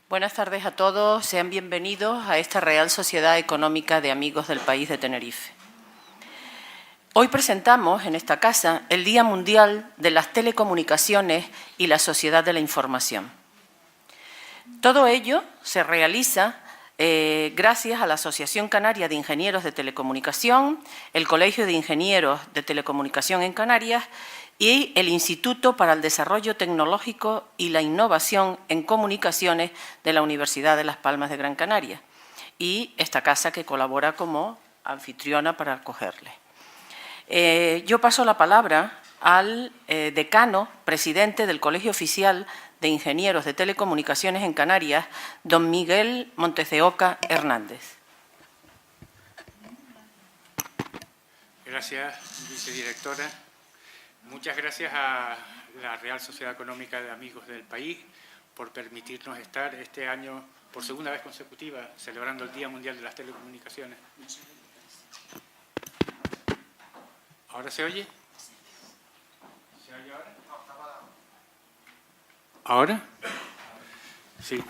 Buenas tardes a todos. Sean bienvenidos a esta Real Sociedad Económica de Amigos del País de Tenerife. Hoy presentamos en esta casa el Día Mundial de las Telecomunicaciones y la Sociedad de la Información. Todo ello se realiza gracias a la Asociación Canaria de Ingenieros de Telecomunicación, el Colegio de Ingenieros de Telecomunicación en Canarias y el Instituto para el Desarrollo Tecnológico y la Innovación en Comunicaciones de la Universidad de Las Palmas de Gran Canaria, y esta casa que colabora como anfitriona para acogerle. Yo paso la palabra al decano, presidente del Colegio Oficial de Ingenieros de Telecomunicaciones en Canarias, don Miguel Montes de Oca Hernández. Gracias, vicedirectora. Muchas gracias a la Real Sociedad Económica de Amigos del País por permitirnos estar este año, por segunda vez consecutiva, celebrando el Día Mundial de las Telecomunicaciones. ¿Ahora se oye? ¿Se oye ahora? ¿Ahora? Sí.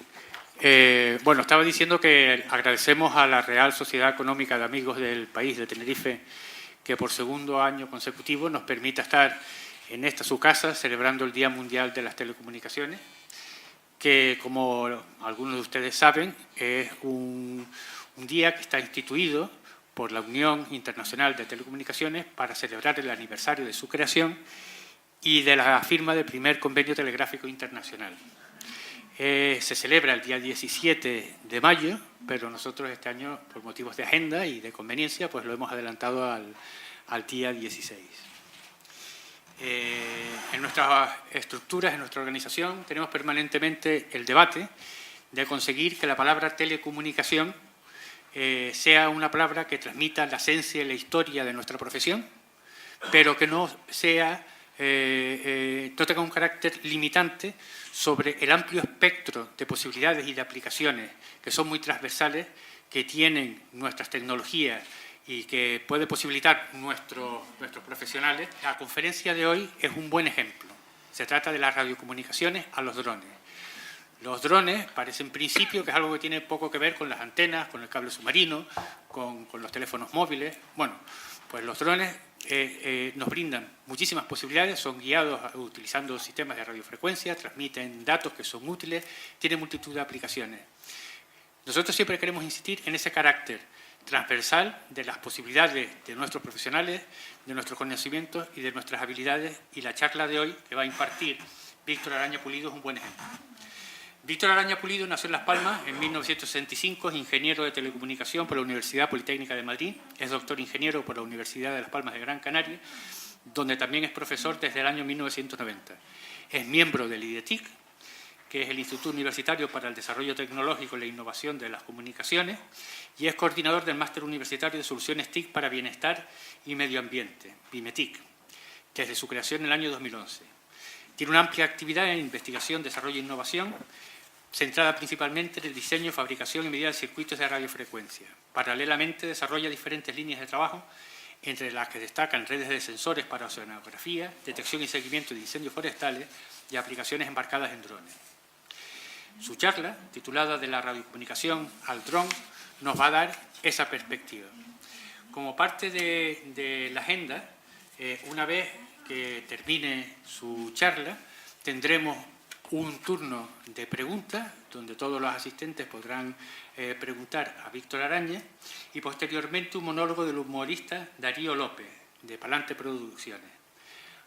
Bueno, estaba diciendo que agradecemos a la Real Sociedad Económica de Amigos del País de Tenerife que por segundo año consecutivo nos permita estar en esta su casa celebrando el Día Mundial de las Telecomunicaciones, que, como algunos de ustedes saben, es un día que está instituido por la Unión Internacional de Telecomunicaciones para celebrar el aniversario de su creación y de la firma del primer convenio telegráfico internacional. Se celebra el día 17 de mayo, pero nosotros este año, por motivos de agenda y de conveniencia, pues lo hemos adelantado al día 16. En nuestras estructuras, en nuestra organización, tenemos permanentemente el debate de conseguir que la palabra telecomunicación sea una palabra que transmita la esencia y la historia de nuestra profesión, pero que no sea no tenga un carácter limitante sobre el amplio espectro de posibilidades y de aplicaciones que son muy transversales, que tienen nuestras tecnologías y que puede posibilitar nuestros profesionales. La conferencia de hoy es un buen ejemplo. Se trata de las radiocomunicaciones a los drones. Los drones parece en principio que es algo que tiene poco que ver con las antenas, con el cable submarino, con los teléfonos móviles. Bueno, pues los drones nos brindan muchísimas posibilidades, son guiados utilizando sistemas de radiofrecuencia, transmiten datos que son útiles, tienen multitud de aplicaciones. Nosotros siempre queremos insistir en ese carácter transversal de las posibilidades de nuestros profesionales, de nuestros conocimientos y de nuestras habilidades, y la charla de hoy que va a impartir Víctor Araña Pulido es un buen ejemplo. Víctor Araña Pulido nació en Las Palmas en 1965, es ingeniero de telecomunicación por la Universidad Politécnica de Madrid, es doctor ingeniero por la Universidad de Las Palmas de Gran Canaria, donde también es profesor desde el año 1990. Es miembro del IDETIC, que es el Instituto Universitario para el Desarrollo Tecnológico y la Innovación de las Comunicaciones, y es coordinador del Máster Universitario de Soluciones TIC para Bienestar y Medio Ambiente, BIMETIC, desde su creación en el año 2011. Tiene una amplia actividad en investigación, desarrollo e innovación, centrada principalmente en el diseño, fabricación y medida de circuitos de radiofrecuencia. Paralelamente desarrolla diferentes líneas de trabajo, entre las que destacan redes de sensores para oceanografía, detección y seguimiento de incendios forestales y aplicaciones embarcadas en drones. Su charla, titulada De la radiocomunicación al dron, nos va a dar esa perspectiva. Como parte de la agenda, una vez que termine su charla, tendremos un turno de preguntas, donde todos los asistentes podrán preguntar a Víctor Araña, y posteriormente un monólogo del humorista Darío López, de Palante Producciones.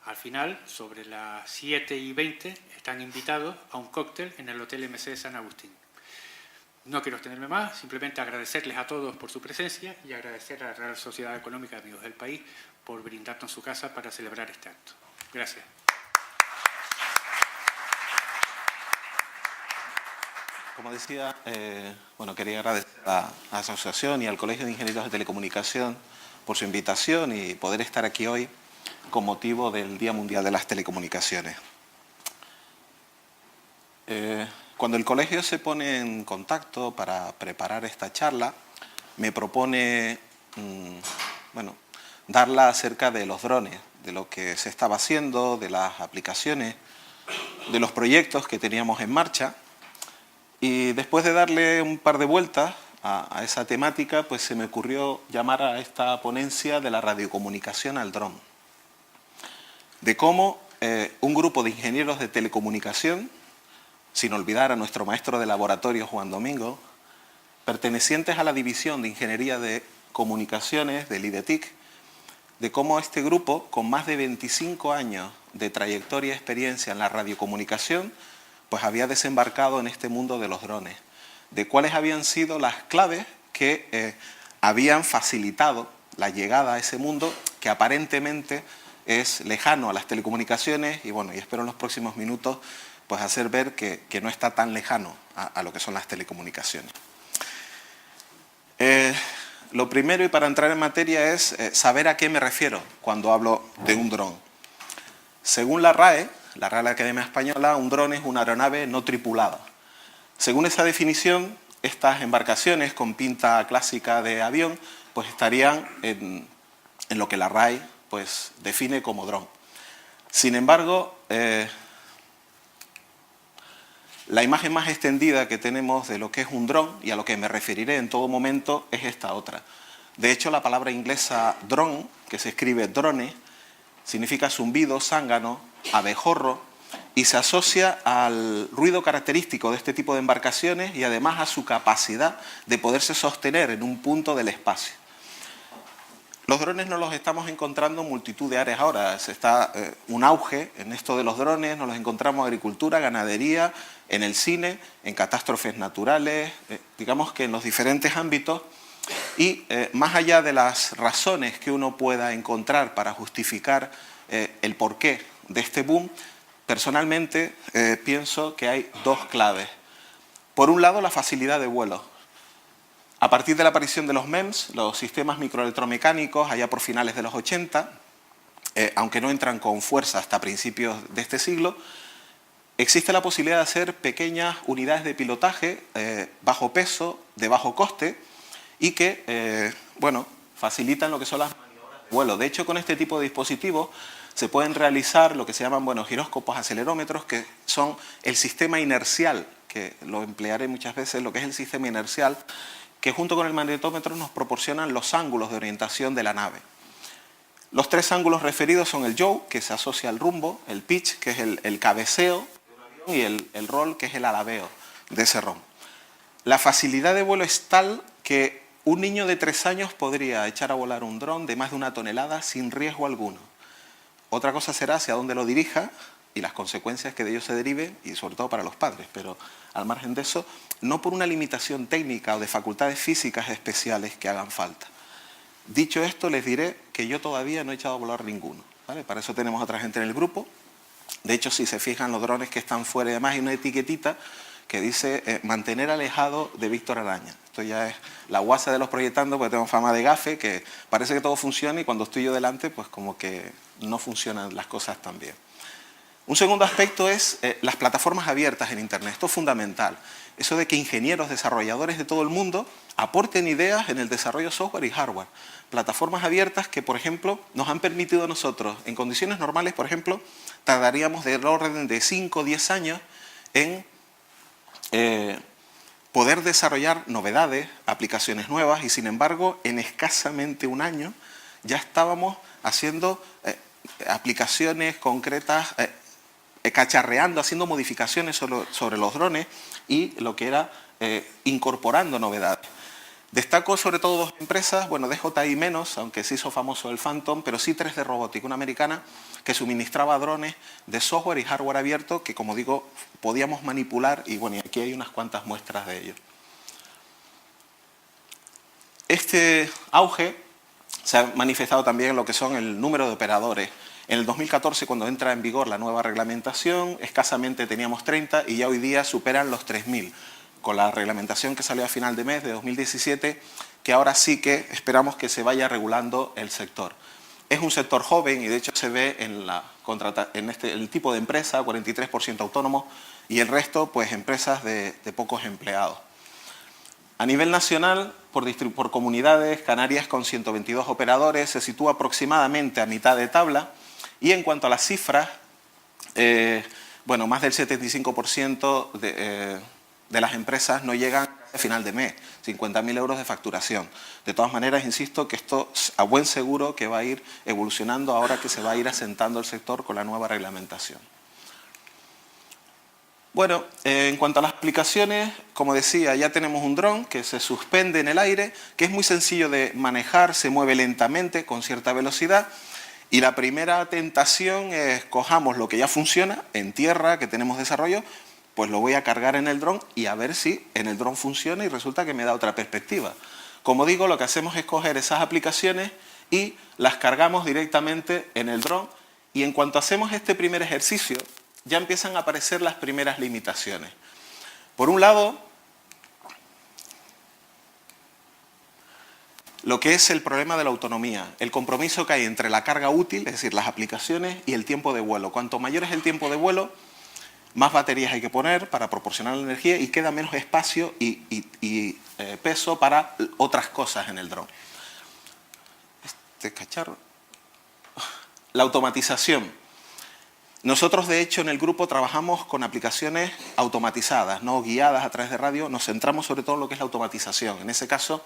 Al final, sobre las 7:20, están invitados a un cóctel en el Hotel MC de San Agustín. No quiero extenderme más, simplemente agradecerles a todos por su presencia y agradecer a la Real Sociedad Económica de Amigos del País por brindarnos su casa para celebrar este acto. Gracias. Como decía, quería agradecer a la Asociación y al Colegio de Ingenieros de Telecomunicación por su invitación y poder estar aquí hoy con motivo del Día Mundial de las Telecomunicaciones. Cuando el colegio se pone en contacto para preparar esta charla, me propone darla acerca de los drones, de lo que se estaba haciendo, de las aplicaciones, de los proyectos que teníamos en marcha. Y después de darle un par de vueltas a esa temática, pues se me ocurrió llamar a esta ponencia de la radiocomunicación al dron. De cómo un grupo de ingenieros de telecomunicación, sin olvidar a nuestro maestro de laboratorio Juan Domingo, pertenecientes a la División de Ingeniería de Comunicaciones del IDETIC, de cómo este grupo, con más de 25 años de trayectoria y experiencia en la radiocomunicación, pues había desembarcado en este mundo de los drones, de cuáles habían sido las claves que habían facilitado la llegada a ese mundo que aparentemente es lejano a las telecomunicaciones y bueno, y espero en los próximos minutos pues hacer ver que no está tan lejano a lo que son las telecomunicaciones. Lo primero, y para entrar en materia, es saber a qué me refiero cuando hablo de un dron. Según la RAE, la Real Academia Española, un dron es una aeronave no tripulada. Según esa definición, estas embarcaciones con pinta clásica de avión pues estarían en lo que la RAE pues define como dron. Sin embargo, la imagen más extendida que tenemos de lo que es un dron, y a lo que me referiré en todo momento, es esta otra. De hecho, la palabra inglesa drone, que se escribe drone, significa zumbido, zángano, abejorro, y se asocia al ruido característico de este tipo de embarcaciones y además a su capacidad de poderse sostener en un punto del espacio. Los drones nos los estamos encontrando en multitud de áreas ahora. Se está un auge en esto de los drones, nos los encontramos en agricultura, ganadería, en el cine, en catástrofes naturales, digamos que en los diferentes ámbitos. Y más allá de las razones que uno pueda encontrar para justificar el porqué de este boom, personalmente pienso que hay dos claves. Por un lado, la facilidad de vuelo. A partir de la aparición de los MEMS, los sistemas microelectromecánicos, allá por finales de los 80, aunque no entran con fuerza hasta principios de este siglo, existe la posibilidad de hacer pequeñas unidades de pilotaje bajo peso, de bajo coste, y que, bueno, facilitan lo que son las maniobras de vuelo. De hecho, con este tipo de dispositivos se pueden realizar lo que se llaman, bueno, giróscopos acelerómetros, que son el sistema inercial, que lo emplearé muchas veces, lo que es el sistema inercial, que junto con el magnetómetro nos proporcionan los ángulos de orientación de la nave. Los tres ángulos referidos son el yaw, que se asocia al rumbo, el pitch, que es el cabeceo, y el roll, que es el alabeo de ese ron. La facilidad de vuelo es tal que un niño de 3 años podría echar a volar un dron de más de 1 tonelada sin riesgo alguno. Otra cosa será hacia dónde lo dirija y las consecuencias que de ello se deriven, y sobre todo para los padres, pero al margen de eso, no por una limitación técnica o de facultades físicas especiales que hagan falta. Dicho esto, les diré que yo todavía no he echado a volar ninguno, ¿vale? Para eso tenemos otra gente en el grupo. De hecho, si se fijan, los drones que están fuera y demás, hay una etiquetita que dice mantener alejado de Víctor Araña. Esto ya es la guasa de los proyectando, porque tengo fama de gafe, que parece que todo funciona y cuando estoy yo delante, pues como que no funcionan las cosas tan bien. Un segundo aspecto es las plataformas abiertas en Internet. Esto es fundamental. Eso de que ingenieros, desarrolladores de todo el mundo aporten ideas en el desarrollo software y hardware. Plataformas abiertas que, por ejemplo, nos han permitido a nosotros, en condiciones normales, por ejemplo, tardaríamos del orden de 5 o 10 años en poder desarrollar novedades, aplicaciones nuevas, y sin embargo, en escasamente un año ya estábamos haciendo aplicaciones concretas, cacharreando, haciendo modificaciones sobre los drones y lo que era incorporando novedades. Destaco sobre todo 2 empresas, bueno, DJI menos, aunque se hizo famoso el Phantom, pero sí 3D Robotics, una americana que suministraba drones de software y hardware abierto que, como digo, podíamos manipular, y bueno, y aquí hay unas cuantas muestras de ello. Este auge se ha manifestado también en lo que son el número de operadores. En el 2014, cuando entra en vigor la nueva reglamentación, escasamente teníamos 30 y ya hoy día superan los 3.000, con la reglamentación que salió a final de mes de 2017, que ahora sí que esperamos que se vaya regulando el sector. Es un sector joven y de hecho se ve en el tipo de empresa, 43% autónomos, y el resto, pues, empresas de pocos empleados. A nivel nacional, por comunidades, Canarias con 122 operadores se sitúa aproximadamente a mitad de tabla. Y en cuanto a las cifras, bueno, más del 75% de las empresas no llegan a final de mes, 50.000 euros de facturación. De todas maneras, insisto que esto a buen seguro que va a ir evolucionando ahora que se va a ir asentando el sector con la nueva reglamentación. Bueno, en cuanto a las aplicaciones, como decía, ya tenemos un dron que se suspende en el aire, que es muy sencillo de manejar, se mueve lentamente con cierta velocidad. Y la primera tentación es cojamos lo que ya funciona en tierra, que tenemos desarrollo, pues lo voy a cargar en el dron y a ver si en el dron funciona y resulta que me da otra perspectiva. Como digo, lo que hacemos es coger esas aplicaciones y las cargamos directamente en el dron y en cuanto hacemos este primer ejercicio ya empiezan a aparecer las primeras limitaciones. Por un lado, lo que es el problema de la autonomía, el compromiso que hay entre la carga útil, es decir, las aplicaciones, y el tiempo de vuelo. Cuanto mayor es el tiempo de vuelo, más baterías hay que poner para proporcionar la energía y queda menos espacio y peso para otras cosas en el dron. Este cacharro. La automatización. Nosotros, de hecho, en el grupo trabajamos con aplicaciones automatizadas, no guiadas a través de radio. Nos centramos sobre todo en lo que es la automatización. En ese caso,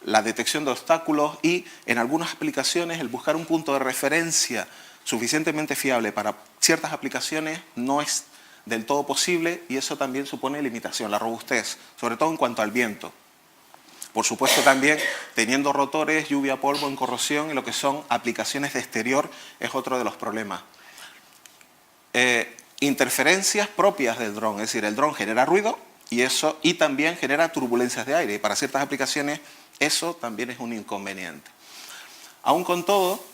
la detección de obstáculos y, en algunas aplicaciones, el buscar un punto de referencia suficientemente fiable para ciertas aplicaciones no es del todo posible y eso también supone limitación, la robustez, sobre todo en cuanto al viento. Por supuesto también teniendo rotores, lluvia, polvo, en corrosión y lo que son aplicaciones de exterior es otro de los problemas. Interferencias propias del dron, es decir, el dron genera ruido y también genera turbulencias de aire y para ciertas aplicaciones eso también es un inconveniente. Aún con todo,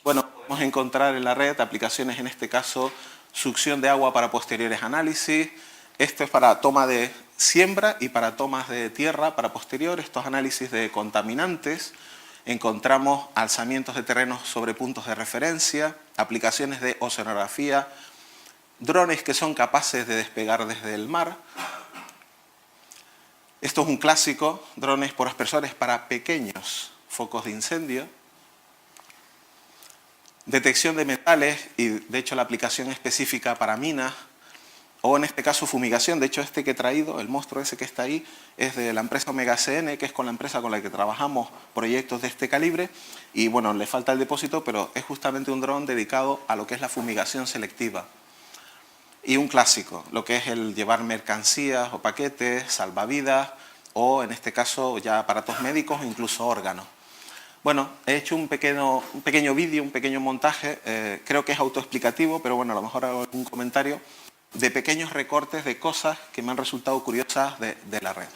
bueno, podemos encontrar en la red aplicaciones, en este caso, succión de agua para posteriores análisis. Esto es para toma de siembra y para tomas de tierra para posterior. Estos análisis de contaminantes. Encontramos alzamientos de terrenos sobre puntos de referencia, aplicaciones de oceanografía, drones que son capaces de despegar desde el mar. Esto es un clásico, drones por aspersores para pequeños focos de incendio. Detección de metales y, de hecho, la aplicación específica para minas, o en este caso fumigación. De hecho, este que he traído, el monstruo ese que está ahí, es de la empresa Omega CN, que es con la empresa con la que trabajamos proyectos de este calibre. Y bueno, le falta el depósito, pero es justamente un dron dedicado a lo que es la fumigación selectiva. Y un clásico, lo que es el llevar mercancías o paquetes, salvavidas, o en este caso ya aparatos médicos o incluso órganos. Bueno, he hecho un pequeño vídeo, un pequeño montaje, creo que es autoexplicativo, pero bueno, a lo mejor hago algún comentario, de pequeños recortes de cosas que me han resultado curiosas de la red.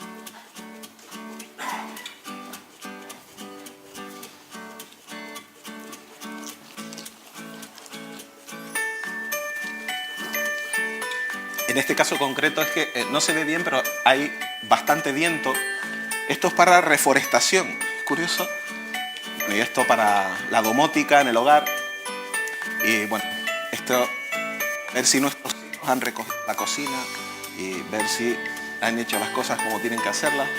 En este caso concreto es que no se ve bien, pero hay bastante viento. Esto es para reforestación, es curioso. Bueno, y esto para la domótica en el hogar. Y bueno, esto, ver si nuestros hijos han recogido la cocina y ver si han hecho las cosas como tienen que hacerlas.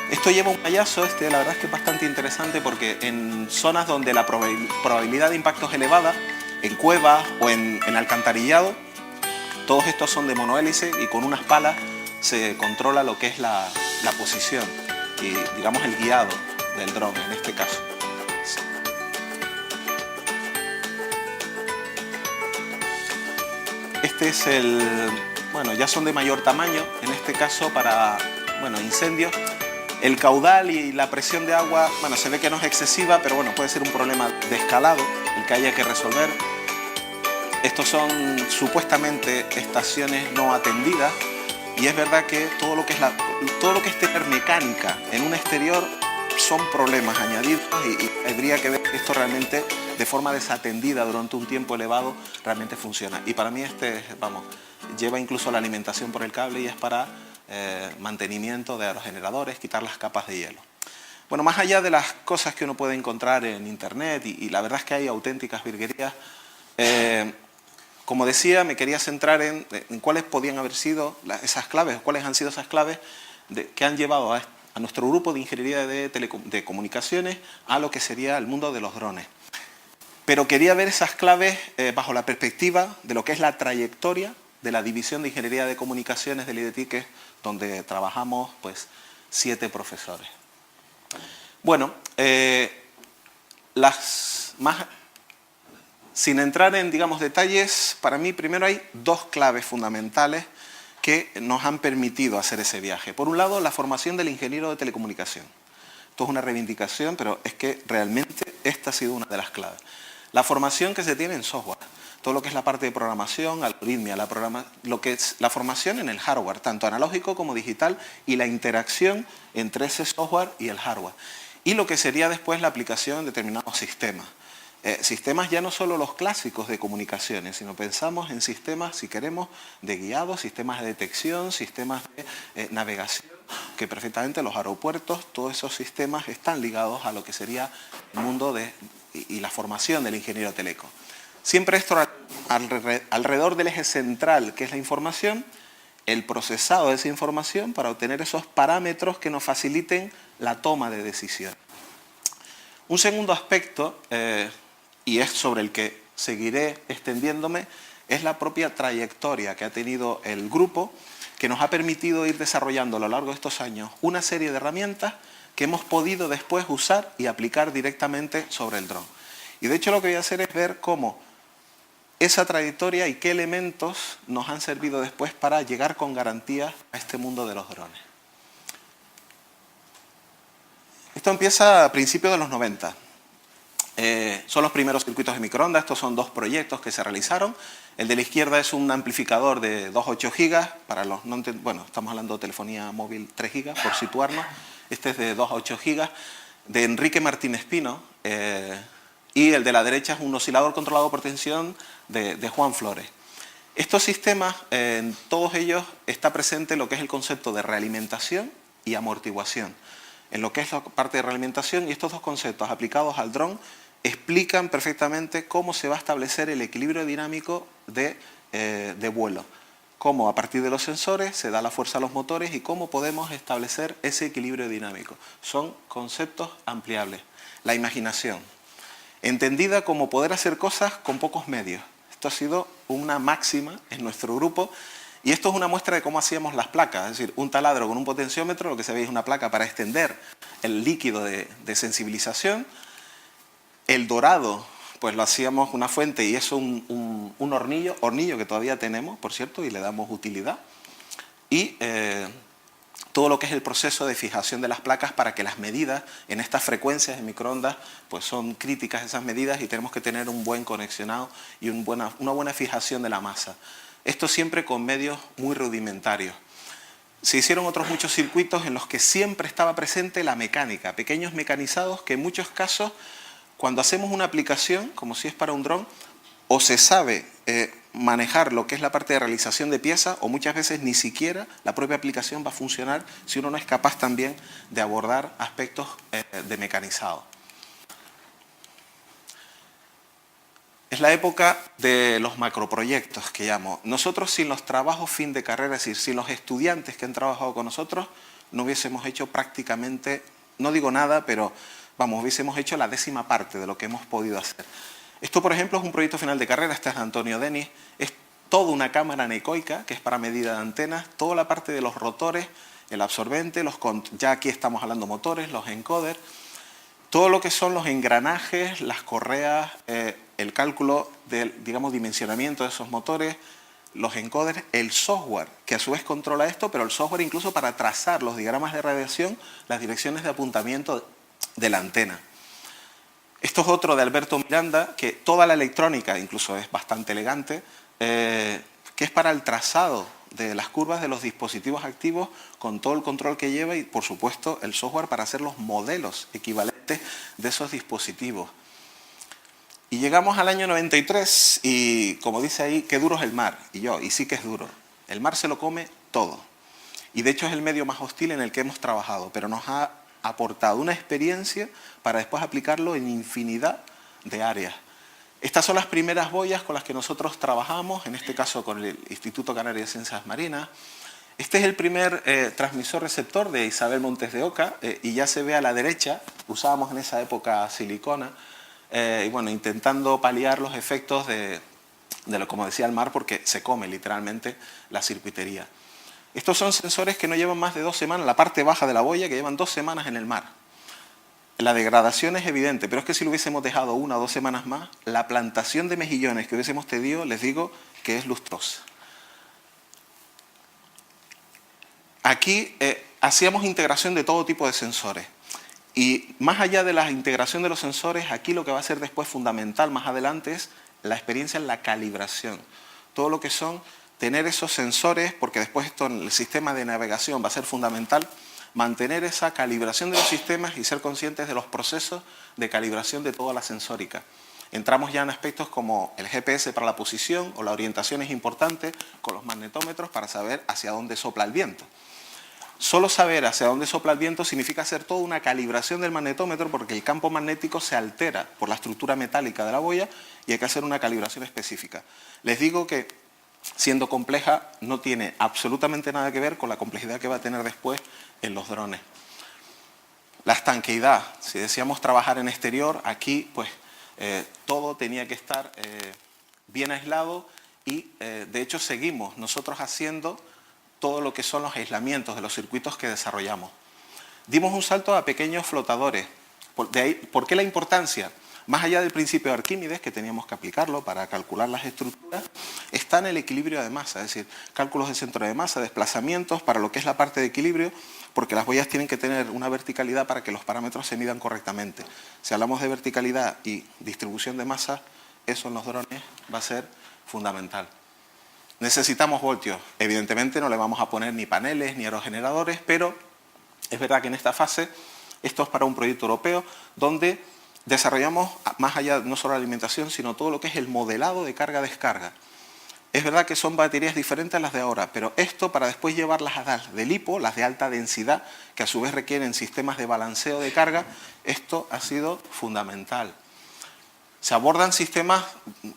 Esto lleva un payaso, la verdad es que es bastante interesante porque en zonas donde la probabilidad de impacto es elevada, en cuevas o en alcantarillado, todos estos son de monohélice y con unas palas se controla lo que es la posición y, digamos, el guiado del dron en este caso. Este es bueno, ya son de mayor tamaño, en este caso para, bueno, incendios. El caudal y la presión de agua, bueno, se ve que no es excesiva, pero bueno, puede ser un problema de escalado el que haya que resolver. Estos son supuestamente estaciones no atendidas y es verdad que todo lo que es tener mecánica en un exterior son problemas añadidos y habría que ver que esto realmente de forma desatendida durante un tiempo elevado realmente funciona. Y para mí vamos, lleva incluso la alimentación por el cable y es para mantenimiento de aerogeneradores, quitar las capas de hielo. Bueno, más allá de las cosas que uno puede encontrar en internet y la verdad es que hay auténticas virguerías, como decía, me quería centrar en cuáles podían haber sido esas claves, cuáles han sido esas claves que han llevado a nuestro grupo de ingeniería de comunicaciones a lo que sería el mundo de los drones. Pero quería ver esas claves bajo la perspectiva de lo que es la trayectoria de la División de Ingeniería de Comunicaciones del IDT, donde trabajamos pues 7 profesores. Bueno, sin entrar en, digamos, detalles, para mí primero hay 2 claves fundamentales que nos han permitido hacer ese viaje. Por un lado, la formación del ingeniero de telecomunicación. Esto es una reivindicación, pero es que realmente esta ha sido una de las claves. La formación que se tiene en software, todo lo que es la parte de programación, algoritmia, lo que es la formación en el hardware, tanto analógico como digital, y la interacción entre ese software y el hardware. Y lo que sería después la aplicación en determinados sistemas. Sistemas ya no solo los clásicos de comunicaciones, sino pensamos en sistemas, si queremos, de guiados, sistemas de detección, sistemas de navegación, que perfectamente los aeropuertos, todos esos sistemas están ligados a lo que sería el mundo y la formación del ingeniero teleco. Siempre esto alrededor del eje central, que es la información, el procesado de esa información para obtener esos parámetros que nos faciliten la toma de decisión. Un segundo aspecto, y es sobre el que seguiré extendiéndome, es la propia trayectoria que ha tenido el grupo, que nos ha permitido ir desarrollando a lo largo de estos años una serie de herramientas que hemos podido después usar y aplicar directamente sobre el dron. Y de hecho lo que voy a hacer es ver cómo esa trayectoria y qué elementos nos han servido después para llegar con garantías a este mundo de los drones. Esto empieza a principios de los 90. Son los primeros circuitos de microondas. Estos son 2 proyectos que se realizaron. El de la izquierda es un amplificador de 2,8 gigas. Para los no bueno, estamos hablando de telefonía móvil 3 gigas, por situarnos. Este es de 2,8 gigas, de Enrique Martínez Pino. Y el de la derecha es un oscilador controlado por tensión de Juan Flores. Estos sistemas, en todos ellos está presente lo que es el concepto de realimentación y amortiguación. En lo que es la parte de realimentación, y estos 2 conceptos aplicados al dron explican perfectamente cómo se va a establecer el equilibrio dinámico de vuelo. Cómo a partir de los sensores se da la fuerza a los motores y cómo podemos establecer ese equilibrio dinámico. Son conceptos ampliables. La imaginación, entendida como poder hacer cosas con pocos medios. Esto ha sido una máxima en nuestro grupo. Y esto es una muestra de cómo hacíamos las placas, es decir, un taladro con un potenciómetro, lo que se ve es una placa para extender el líquido de sensibilización. El dorado, pues lo hacíamos una fuente y eso un hornillo que todavía tenemos, por cierto, y le damos utilidad. Y todo lo que es el proceso de fijación de las placas para que las medidas en estas frecuencias de microondas pues son críticas esas medidas y tenemos que tener un buen conexionado y una buena fijación de la masa. Esto siempre con medios muy rudimentarios. Se hicieron otros muchos circuitos en los que siempre estaba presente la mecánica, pequeños mecanizados que en muchos casos, cuando hacemos una aplicación, como si es para un dron, o se sabe manejar lo que es la parte de realización de piezas, o muchas veces ni siquiera la propia aplicación va a funcionar si uno no es capaz también de abordar aspectos de mecanizado. Es la época de los macroproyectos que llamo. Nosotros sin los trabajos fin de carrera, es decir, sin los estudiantes que han trabajado con nosotros, no hubiésemos hecho prácticamente, no digo nada, pero vamos, hubiésemos hecho la 10ª parte de lo que hemos podido hacer. Esto, por ejemplo, es un proyecto final de carrera, este es de Antonio Denis, es toda una cámara anecoica, que es para medida de antenas, toda la parte de los rotores, el absorbente, ya aquí estamos hablando motores, los encoders, todo lo que son los engranajes, las correas, el cálculo del, digamos, dimensionamiento de esos motores, los encoders, el software, que a su vez controla esto, pero el software incluso para trazar los diagramas de radiación, las direcciones de apuntamiento de la antena. Esto es otro de Alberto Miranda, que toda la electrónica, incluso es bastante elegante, que es para el trazado de las curvas de los dispositivos activos con todo el control que lleva y, por supuesto, el software para hacer los modelos equivalentes de esos dispositivos. Y llegamos al año 93 y, como dice ahí, qué duro es el mar. Y sí que es duro. El mar se lo come todo. Y de hecho es el medio más hostil en el que hemos trabajado, pero nos ha aportado una experiencia para después aplicarlo en infinidad de áreas. Estas son las primeras boyas con las que nosotros trabajamos, en este caso con el Instituto Canario de Ciencias Marinas. Este es el primer transmisor receptor de Isabel Montes de Oca y ya se ve a la derecha, usábamos en esa época silicona, y bueno, intentando paliar los efectos de como decía, el mar, porque se come literalmente la circuitería. Estos son sensores que no llevan más de 2 semanas, la parte baja de la boya, que llevan 2 semanas en el mar. La degradación es evidente, pero es que si lo hubiésemos dejado 1 o 2 semanas más, la plantación de mejillones que hubiésemos tenido, les digo que es lustrosa. Aquí hacíamos integración de todo tipo de sensores. Y más allá de la integración de los sensores, aquí lo que va a ser después fundamental más adelante es la experiencia en la calibración. Todo lo que son tener esos sensores, porque después esto en el sistema de navegación va a ser fundamental, mantener esa calibración de los sistemas y ser conscientes de los procesos de calibración de toda la sensórica. Entramos ya en aspectos como el GPS para la posición o la orientación es importante con los magnetómetros para saber hacia dónde sopla el viento. Solo saber hacia dónde sopla el viento significa hacer toda una calibración del magnetómetro porque el campo magnético se altera por la estructura metálica de la boya y hay que hacer una calibración específica. Les digo que, siendo compleja, no tiene absolutamente nada que ver con la complejidad que va a tener después en los drones. La estanqueidad, si decíamos trabajar en exterior, aquí pues todo tenía que estar bien aislado y de hecho seguimos nosotros haciendo todo lo que son los aislamientos de los circuitos que desarrollamos. Dimos un salto a pequeños flotadores. ¿Por qué la importancia? Más allá del principio de Arquímedes, que teníamos que aplicarlo para calcular las estructuras, está en el equilibrio de masa, es decir, cálculos de centro de masa, desplazamientos para lo que es la parte de equilibrio, porque las boyas tienen que tener una verticalidad para que los parámetros se midan correctamente. Si hablamos de verticalidad y distribución de masa, eso en los drones va a ser fundamental. Necesitamos voltios. Evidentemente no le vamos a poner ni paneles ni aerogeneradores, pero es verdad que en esta fase, esto es para un proyecto europeo, donde desarrollamos más allá no solo la alimentación, sino todo lo que es el modelado de carga-descarga. Es verdad que son baterías diferentes a las de ahora, pero esto para después llevarlas a las de LiPo, las de alta densidad, que a su vez requieren sistemas de balanceo de carga, esto ha sido fundamental. Se abordan sistemas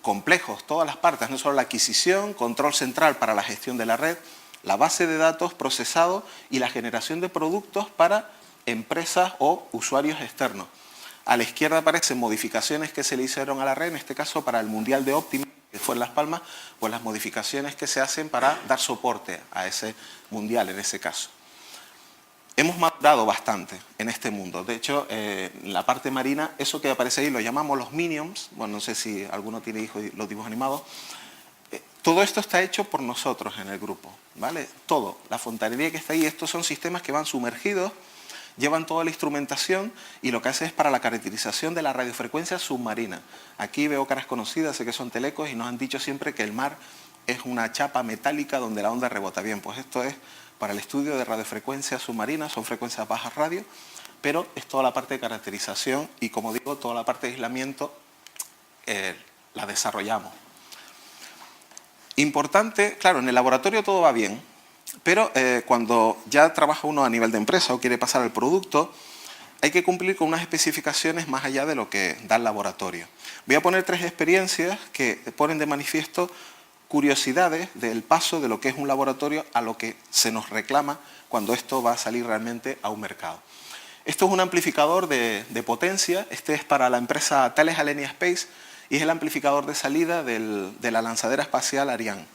complejos, todas las partes, no solo la adquisición, control central para la gestión de la red, la base de datos, procesado y la generación de productos para empresas o usuarios externos. A la izquierda aparecen modificaciones que se le hicieron a la red, en este caso para el Mundial de Optima, que fue en Las Palmas, pues las modificaciones que se hacen para dar soporte a ese Mundial en ese caso. Hemos madurado bastante en este mundo. De hecho, en la parte marina, eso que aparece ahí lo llamamos los Minions. Bueno, no sé si alguno tiene hijos y los dibujos animados. Todo esto está hecho por nosotros en el grupo, ¿vale? Todo, la fontanería que está ahí, estos son sistemas que van sumergidos, llevan toda la instrumentación y lo que hace es para la caracterización de la radiofrecuencia submarina. Aquí veo caras conocidas, sé que son telecos y nos han dicho siempre que el mar es una chapa metálica donde la onda rebota. Bien, pues esto es para el estudio de radiofrecuencia submarina, son frecuencias bajas radio, pero es toda la parte de caracterización y, como digo, toda la parte de aislamiento la desarrollamos. Importante, claro, en el laboratorio todo va bien, pero cuando ya trabaja uno a nivel de empresa o quiere pasar al producto, hay que cumplir con unas especificaciones más allá de lo que da el laboratorio. Voy a poner 3 experiencias que ponen de manifiesto curiosidades del paso de lo que es un laboratorio a lo que se nos reclama cuando esto va a salir realmente a un mercado. Esto es un amplificador de potencia, este es para la empresa Thales Alenia Space y es el amplificador de salida de la lanzadera espacial Ariane.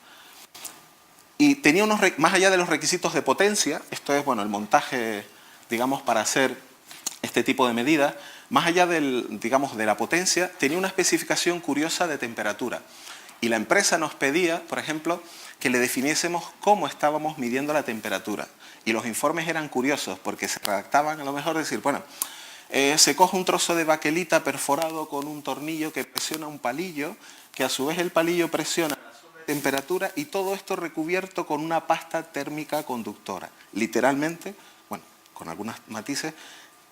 Y tenía más allá de los requisitos de potencia, esto es bueno, el montaje, digamos, para hacer este tipo de medidas, más allá digamos, de la potencia, tenía una especificación curiosa de temperatura. Y la empresa nos pedía, por ejemplo, que le definiésemos cómo estábamos midiendo la temperatura. Y los informes eran curiosos porque se redactaban a lo mejor decir, bueno, se coge un trozo de baquelita perforado con un tornillo que presiona un palillo, que a su vez el palillo presiona la temperatura y todo esto recubierto con una pasta térmica conductora. Literalmente, bueno, con algunos matices,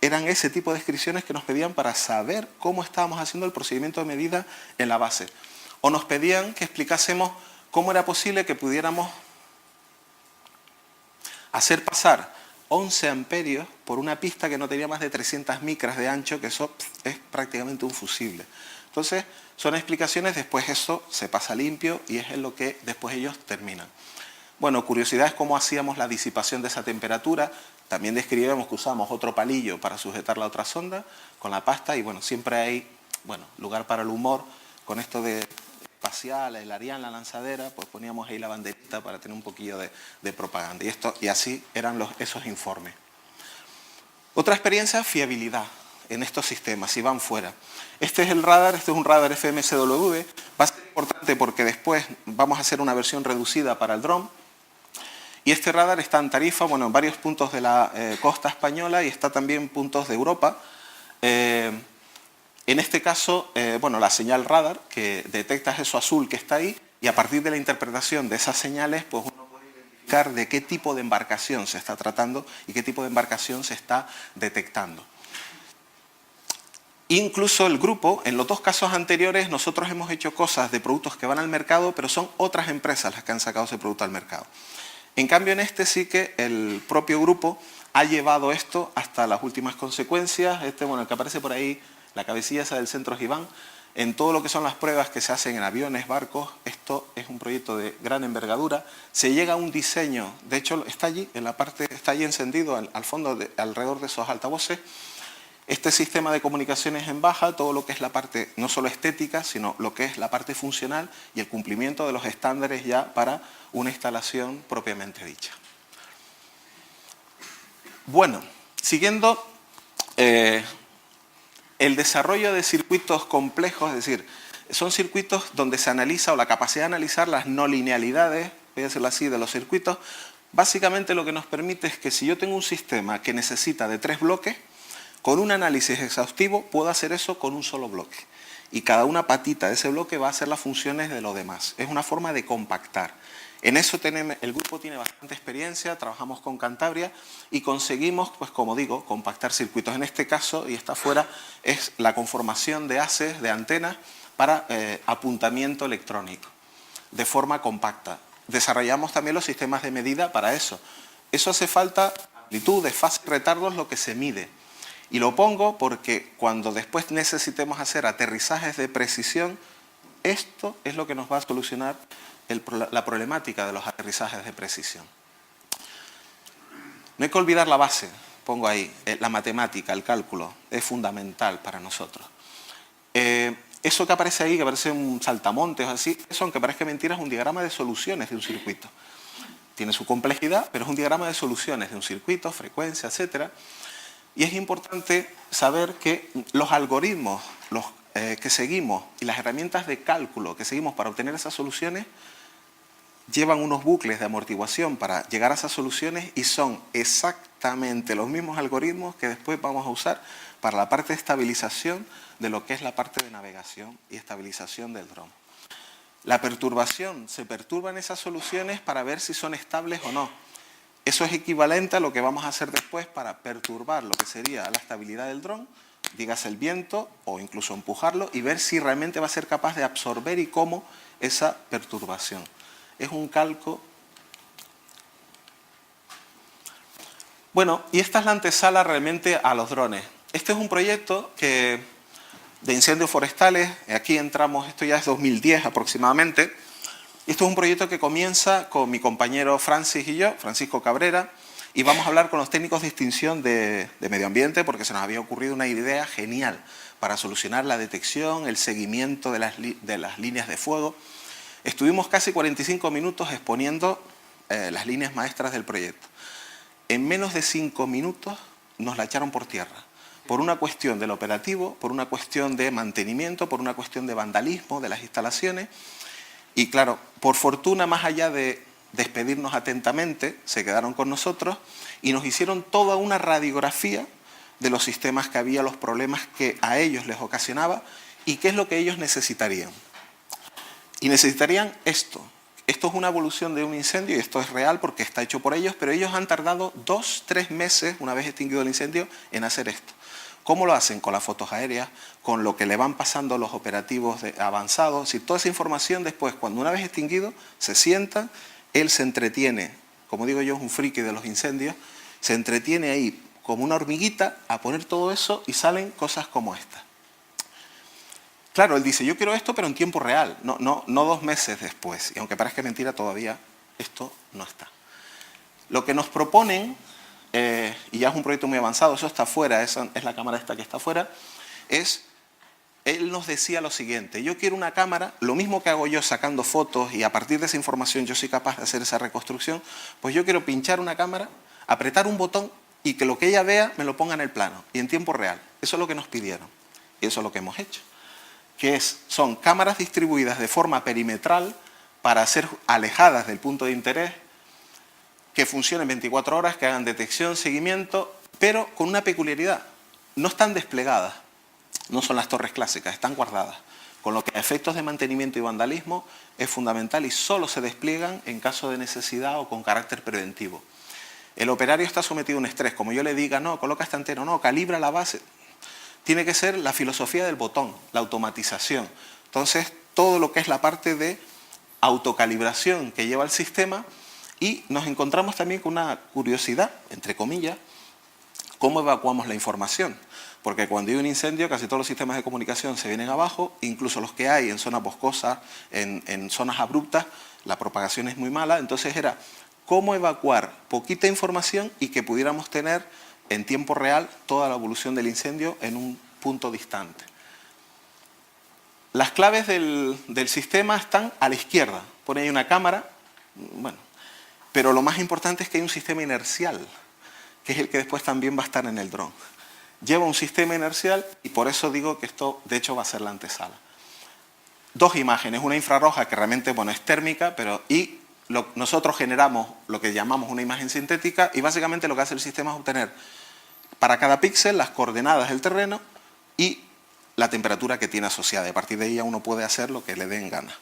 eran ese tipo de descripciones que nos pedían para saber cómo estábamos haciendo el procedimiento de medida en la base. O nos pedían que explicásemos cómo era posible que pudiéramos hacer pasar 11 amperios por una pista que no tenía más de 300 micras de ancho, que eso es prácticamente un fusible. Entonces, son explicaciones, después eso se pasa limpio y es en lo que después ellos terminan. Bueno, curiosidades cómo hacíamos la disipación de esa temperatura. También describíamos que usábamos otro palillo para sujetar la otra sonda con la pasta y bueno, siempre hay lugar para el humor con esto de espacial, el Ariane, la lanzadera, pues poníamos ahí la banderita para tener un poquillo de propaganda. Y así eran esos informes. Otra experiencia, fiabilidad en estos sistemas, si van fuera. Este es el radar, este es un radar FMSW, va a ser importante porque después vamos a hacer una versión reducida para el dron. Y este radar está en Tarifa, bueno, en varios puntos de la costa española y está también en puntos de Europa. En este caso, bueno, la señal radar que detecta eso azul que está ahí y a partir de la interpretación de esas señales, pues uno puede identificar de qué tipo de embarcación se está tratando y qué tipo de embarcación se está detectando. Incluso el grupo, en los dos casos anteriores, nosotros hemos hecho cosas de productos que van al mercado, pero son otras empresas las que han sacado ese producto al mercado. En cambio, en este sí que el propio grupo ha llevado esto hasta las últimas consecuencias. Bueno, el que aparece por ahí, la cabecilla esa del centro Giván, en todo lo que son las pruebas que se hacen en aviones, barcos, esto es un proyecto de gran envergadura. Se llega a un diseño, de hecho está allí, en la parte, está allí encendido al fondo, alrededor de esos altavoces. Este sistema de comunicaciones en baja, todo lo que es la parte no solo estética, sino lo que es la parte funcional y el cumplimiento de los estándares ya para una instalación propiamente dicha. Bueno, siguiendo el desarrollo de circuitos complejos, es decir, son circuitos donde se analiza o la capacidad de analizar las no linealidades, voy a decirlo así, de los circuitos. Básicamente lo que nos permite es que si yo tengo un sistema que necesita de 3 bloques, con un análisis exhaustivo puedo hacer eso con un solo bloque. Y cada una patita de ese bloque va a hacer las funciones de lo demás. Es una forma de compactar. En eso el grupo tiene bastante experiencia, trabajamos con Cantabria y conseguimos, pues como digo, compactar circuitos. En este caso, y está afuera, es la conformación de haces, de antenas, para apuntamiento electrónico, de forma compacta. Desarrollamos también los sistemas de medida para eso. Eso hace falta amplitud, desfase, retardos, lo que se mide. Y lo pongo porque cuando después necesitemos hacer aterrizajes de precisión, esto es lo que nos va a solucionar la problemática de los aterrizajes de precisión. No hay que olvidar la base, pongo ahí, la matemática, el cálculo, es fundamental para nosotros. Eso que aparece ahí, que parece un saltamontes o así, eso aunque parezca mentira es un diagrama de soluciones de un circuito. Tiene su complejidad, pero es un diagrama de soluciones de un circuito, frecuencia, etcétera. Y es importante saber que los algoritmos que seguimos y las herramientas de cálculo que seguimos para obtener esas soluciones llevan unos bucles de amortiguación para llegar a esas soluciones y son exactamente los mismos algoritmos que después vamos a usar para la parte de estabilización de lo que es la parte de navegación y estabilización del dron. La perturbación, se perturban esas soluciones para ver si son estables o no. Eso es equivalente a lo que vamos a hacer después para perturbar lo que sería la estabilidad del dron, dígase el viento o incluso empujarlo y ver si realmente va a ser capaz de absorber y cómo esa perturbación. Es un calco. Bueno, y esta es la antesala realmente a los drones. Este es un proyecto de incendios forestales. Aquí entramos, esto ya es 2010 aproximadamente. Esto es un proyecto que comienza con mi compañero Francis y yo, Francisco Cabrera, y vamos a hablar con los técnicos de extinción de medio ambiente porque se nos había ocurrido una idea genial para solucionar la detección, el seguimiento de las líneas de fuego. Estuvimos casi 45 minutos exponiendo las líneas maestras del proyecto. En menos de 5 minutos nos la echaron por tierra, por una cuestión del operativo, por una cuestión de mantenimiento, por una cuestión de vandalismo de las instalaciones. Y claro, por fortuna, más allá de despedirnos atentamente, se quedaron con nosotros y nos hicieron toda una radiografía de los sistemas que había, los problemas que a ellos les ocasionaba y qué es lo que ellos necesitarían. Y necesitarían esto. Esto es una evolución de un incendio y esto es real porque está hecho por ellos, pero ellos han tardado 2-3 meses, una vez extinguido el incendio, en hacer esto. ¿Cómo lo hacen? Con las fotos aéreas, con lo que le van pasando los operativos avanzados. Si toda esa información después, cuando una vez extinguido, se sientan, él se entretiene, como digo yo, es un friki de los incendios, se entretiene ahí como una hormiguita a poner todo eso y salen cosas como esta. Claro, él dice, yo quiero esto pero en tiempo real, no 2 meses después. Y aunque parezca mentira, todavía esto no está. Lo que nos proponen, y ya es un proyecto muy avanzado, eso está afuera, esa es la cámara esta que está afuera, es él nos decía lo siguiente: yo quiero una cámara, lo mismo que hago yo sacando fotos y a partir de esa información yo soy capaz de hacer esa reconstrucción, pues yo quiero pinchar una cámara, apretar un botón y que lo que ella vea me lo ponga en el plano y en tiempo real. Eso es lo que nos pidieron y eso es lo que hemos hecho, que son cámaras distribuidas de forma perimetral para ser alejadas del punto de interés, que funcionen 24 horas, que hagan detección, seguimiento, pero con una peculiaridad: no están desplegadas, no son las torres clásicas, están guardadas, con lo que a efectos de mantenimiento y vandalismo es fundamental y solo se despliegan en caso de necesidad o con carácter preventivo. El operario está sometido a un estrés, como yo le diga, no, coloca esta antena, no, calibra la base. Tiene que ser la filosofía del botón, la automatización. Entonces, todo lo que es la parte de autocalibración que lleva el sistema. Y nos encontramos también con una curiosidad, entre comillas: ¿cómo evacuamos la información? Porque cuando hay un incendio, casi todos los sistemas de comunicación se vienen abajo, incluso los que hay en zonas boscosas, en zonas abruptas, la propagación es muy mala. Entonces era cómo evacuar poquita información y que pudiéramos tener en tiempo real toda la evolución del incendio en un punto distante. Las claves del sistema están a la izquierda. Pone ahí una cámara, bueno, pero lo más importante es que hay un sistema inercial, que es el que después también va a estar en el dron. Lleva un sistema inercial y por eso digo que esto, de hecho, va a ser la antesala. Dos imágenes, una infrarroja que realmente, bueno, es térmica, pero nosotros generamos lo que llamamos una imagen sintética y básicamente lo que hace el sistema es obtener para cada píxel las coordenadas del terreno y la temperatura que tiene asociada. A partir de ahí ya uno puede hacer lo que le den gana.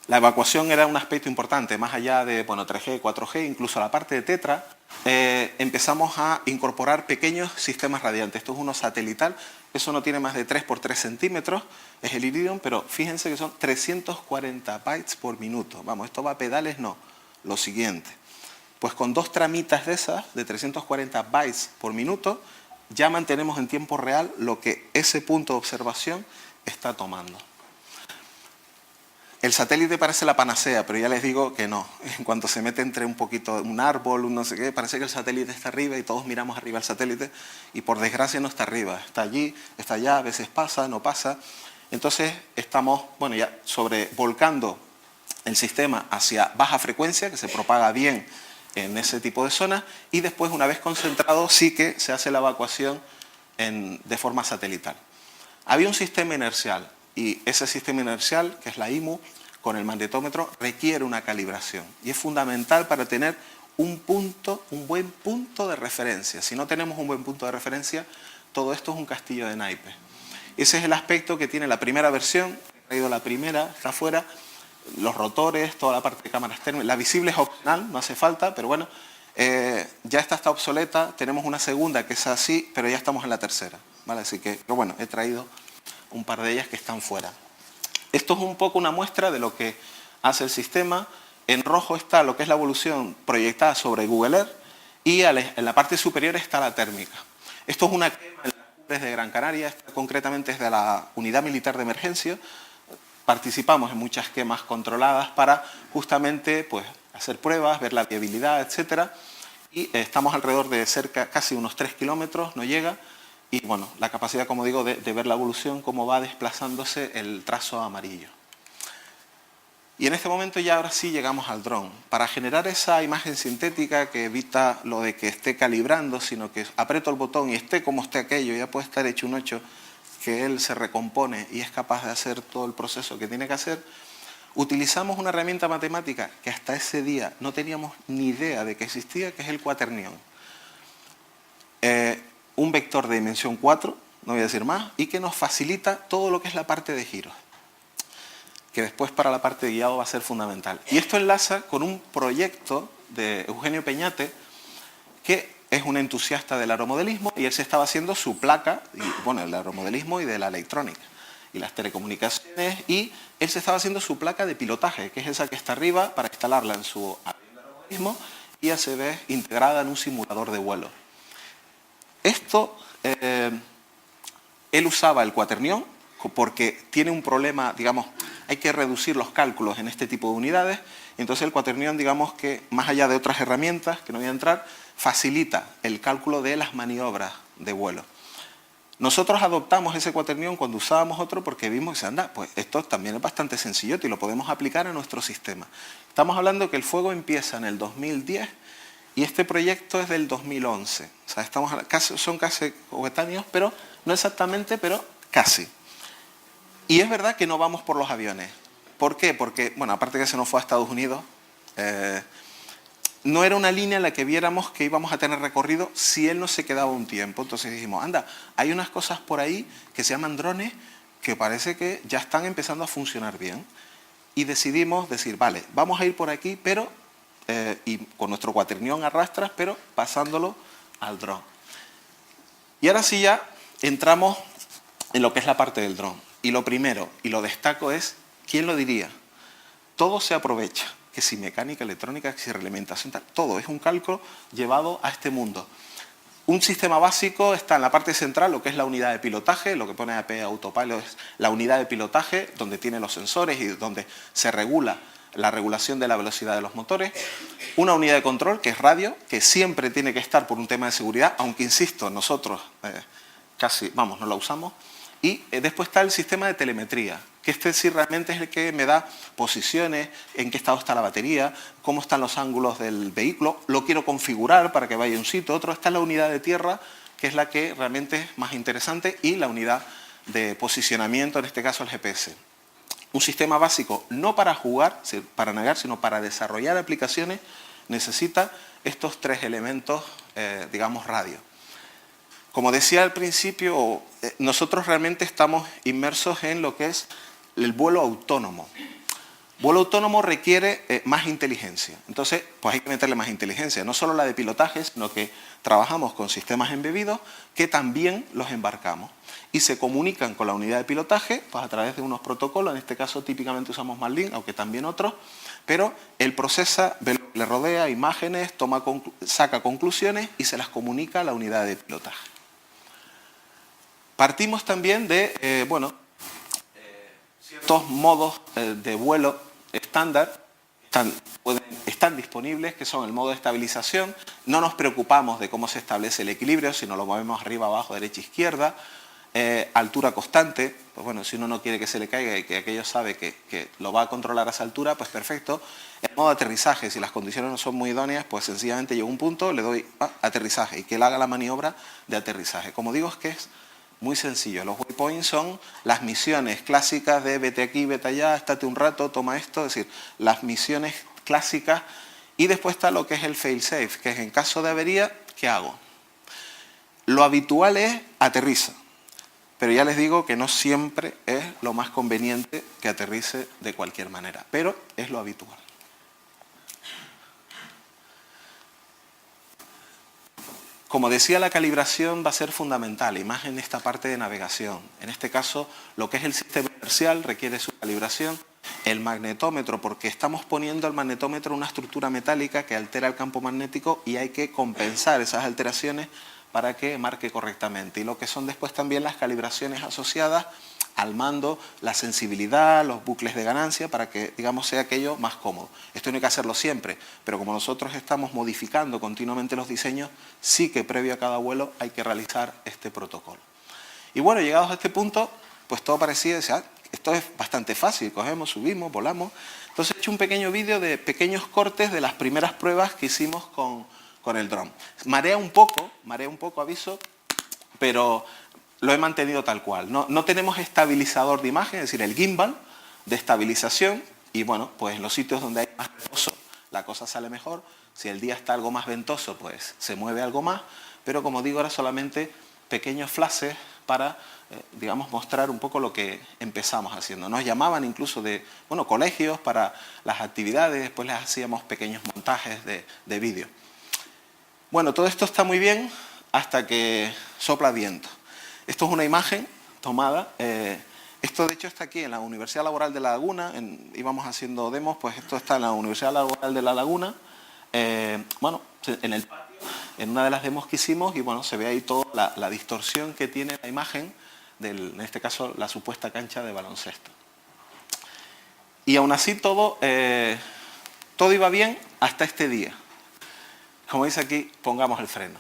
La evacuación era un aspecto importante, más allá de 3G, 4G, incluso la parte de Tetra, empezamos a incorporar pequeños sistemas radiantes. Esto es uno satelital, eso no tiene más de 3 por 3 centímetros, es el Iridium, pero fíjense que son 340 bytes por minuto. Vamos, esto va a pedales, no, lo siguiente. Pues con 2 tramitas de esas, de 340 bytes por minuto, ya mantenemos en tiempo real lo que ese punto de observación está tomando. El satélite parece la panacea, pero ya les digo que no. En cuanto se mete entre un poquito, un árbol, un no sé qué, parece que el satélite está arriba y todos miramos arriba al satélite y por desgracia no está arriba. Está allí, está allá, a veces pasa, no pasa. Entonces estamos, ya sobrevolcando el sistema hacia baja frecuencia, que se propaga bien en ese tipo de zonas, y después, una vez concentrado, sí que se hace la evacuación de forma satelital. Había un sistema inercial. Y ese sistema inercial, que es la IMU, con el magnetómetro, requiere una calibración. Y es fundamental para tener un buen punto de referencia. Si no tenemos un buen punto de referencia, todo esto es un castillo de naipes. Ese es el aspecto que tiene la primera versión. He traído la primera, está afuera. Los rotores, toda la parte de cámaras térmicas. La visible es opcional, no hace falta, pero bueno, ya esta está obsoleta. Tenemos una segunda que es así, pero ya estamos en la tercera, ¿vale? Así que, pero bueno, he traído un par de ellas que están fuera. Esto es un poco una muestra de lo que hace el sistema. En rojo está lo que es la evolución proyectada sobre Google Earth y en la parte superior está la térmica. Esto es una quema en las cumbres de Gran Canaria, esta concretamente es de la Unidad Militar de Emergencia. Participamos en muchas quemas controladas para justamente hacer pruebas, ver la viabilidad, etc. Y estamos alrededor de casi unos 3 kilómetros, no llega. Y bueno, la capacidad, como digo, de ver la evolución, cómo va desplazándose el trazo amarillo. Y en este momento ya ahora sí llegamos al dron. Para generar esa imagen sintética que evita lo de que esté calibrando, sino que aprieto el botón y esté como esté aquello, ya puede estar hecho un 8, que él se recompone y es capaz de hacer todo el proceso que tiene que hacer, utilizamos una herramienta matemática que hasta ese día no teníamos ni idea de que existía, que es el cuaternión. Un vector de dimensión 4, no voy a decir más, y que nos facilita todo lo que es la parte de giros, que después para la parte de guiado va a ser fundamental. Y esto enlaza con un proyecto de Eugenio Peñate, que es un entusiasta del aeromodelismo, y él se estaba haciendo su placa, el aeromodelismo y de la electrónica, y las telecomunicaciones, y él se estaba haciendo su placa de pilotaje, que es esa que está arriba, para instalarla en su avión de aeromodelismo, y a su vez integrada en un simulador de vuelo. Esto, él usaba el cuaternión porque tiene un problema, digamos, hay que reducir los cálculos en este tipo de unidades, entonces el cuaternión, digamos que más allá de otras herramientas, que no voy a entrar, facilita el cálculo de las maniobras de vuelo. Nosotros adoptamos ese cuaternión cuando usábamos otro porque vimos que, anda, pues esto también es bastante sencillote y lo podemos aplicar a nuestro sistema. Estamos hablando que el fuego empieza en el 2010 y este proyecto es del 2011. O sea, son casi coetáneos, pero no exactamente, pero casi. Y es verdad que no vamos por los aviones. ¿Por qué? Porque, bueno, aparte que se nos fue a Estados Unidos, no era una línea en la que viéramos que íbamos a tener recorrido si él no se quedaba un tiempo. Entonces dijimos, anda, hay unas cosas por ahí que se llaman drones que parece que ya están empezando a funcionar bien. Y decidimos decir, vale, vamos a ir por aquí, pero y con nuestro cuaternión a rastras, pero pasándolo al dron. Y ahora sí ya entramos en lo que es la parte del dron. Y lo primero, y lo destaco, es, ¿quién lo diría? Todo se aprovecha. Que si mecánica, electrónica, que si reglamentación, tal, todo es un cálculo llevado a este mundo. Un sistema básico está en la parte central, lo que es la unidad de pilotaje, lo que pone AP Autopilot es la unidad de pilotaje, donde tiene los sensores y donde se regula la regulación de la velocidad de los motores. Una unidad de control, que es radio, que siempre tiene que estar por un tema de seguridad, aunque insisto, nosotros casi, vamos, no la usamos. Y después está el sistema de telemetría, que este sí realmente es el que me da posiciones, en qué estado está la batería, cómo están los ángulos del vehículo, lo quiero configurar para que vaya a un sitio, otro. Está la unidad de tierra, que es la que realmente es más interesante, y la unidad de posicionamiento, en este caso el GPS. Un sistema básico no para jugar, para navegar, sino para desarrollar aplicaciones, necesita estos tres elementos, digamos, radio. Como decía al principio, nosotros realmente estamos inmersos en lo que es el vuelo autónomo. Vuelo autónomo requiere más inteligencia. Entonces, pues hay que meterle más inteligencia. No solo la de pilotaje, sino que trabajamos con sistemas embebidos que también los embarcamos. Y se comunican con la unidad de pilotaje pues a través de unos protocolos. En este caso, típicamente usamos Marlin, aunque también otros. Pero él procesa, ve lo que le rodea, imágenes, saca conclusiones y se las comunica a la unidad de pilotaje. Partimos también de, ciertos modos de vuelo estándar están disponibles, que son el modo de estabilización. No nos preocupamos de cómo se establece el equilibrio, sino lo movemos arriba, abajo, derecha, izquierda. Altura constante, pues bueno, si uno no quiere que se le caiga y que aquello sabe que lo va a controlar a esa altura, pues perfecto. El modo de aterrizaje, si las condiciones no son muy idóneas, pues sencillamente llego a un punto, le doy aterrizaje y que él haga la maniobra de aterrizaje. Como digo, es que es muy sencillo. Los waypoints son las misiones clásicas de vete aquí, vete allá, estate un rato, toma esto, es decir, las misiones clásicas. Y después está lo que es el fail-safe, que es en caso de avería, ¿qué hago? Lo habitual es aterriza, pero ya les digo que no siempre es lo más conveniente que aterrice de cualquier manera, pero es lo habitual. Como decía, la calibración va a ser fundamental, y más en esta parte de navegación. En este caso, lo que es el sistema inercial requiere su calibración. El magnetómetro, porque estamos poniendo al magnetómetro una estructura metálica que altera el campo magnético y hay que compensar esas alteraciones para que marque correctamente. Y lo que son después también las calibraciones asociadas al mando, la sensibilidad, los bucles de ganancia, para que, digamos, sea aquello más cómodo. Esto no hay que hacerlo siempre, pero como nosotros estamos modificando continuamente los diseños, sí que previo a cada vuelo hay que realizar este protocolo. Y bueno, llegados a este punto, pues todo parecía decir, esto es bastante fácil, cogemos, subimos, volamos. Entonces he hecho un pequeño vídeo de pequeños cortes de las primeras pruebas que hicimos con el dron. Marea un poco, aviso, pero lo he mantenido tal cual. No tenemos estabilizador de imagen, es decir, el gimbal de estabilización, y bueno, pues en los sitios donde hay más reposo la cosa sale mejor. Si el día está algo más ventoso, pues se mueve algo más, pero como digo, era solamente pequeños flashes para, digamos, mostrar un poco lo que empezamos haciendo. Nos llamaban incluso de, bueno, colegios para las actividades, después les hacíamos pequeños montajes de vídeo. Bueno, todo esto está muy bien hasta que sopla viento. Esto es una imagen tomada. Esto de hecho está aquí en la Universidad Laboral de La Laguna. Íbamos haciendo demos, pues esto está en la Universidad Laboral de La Laguna. Bueno, en el patio, en una de las demos que hicimos, y bueno, se ve ahí toda la distorsión que tiene la imagen, en este caso la supuesta cancha de baloncesto. Y aún así todo iba bien hasta este día. Como dice aquí, pongamos el freno.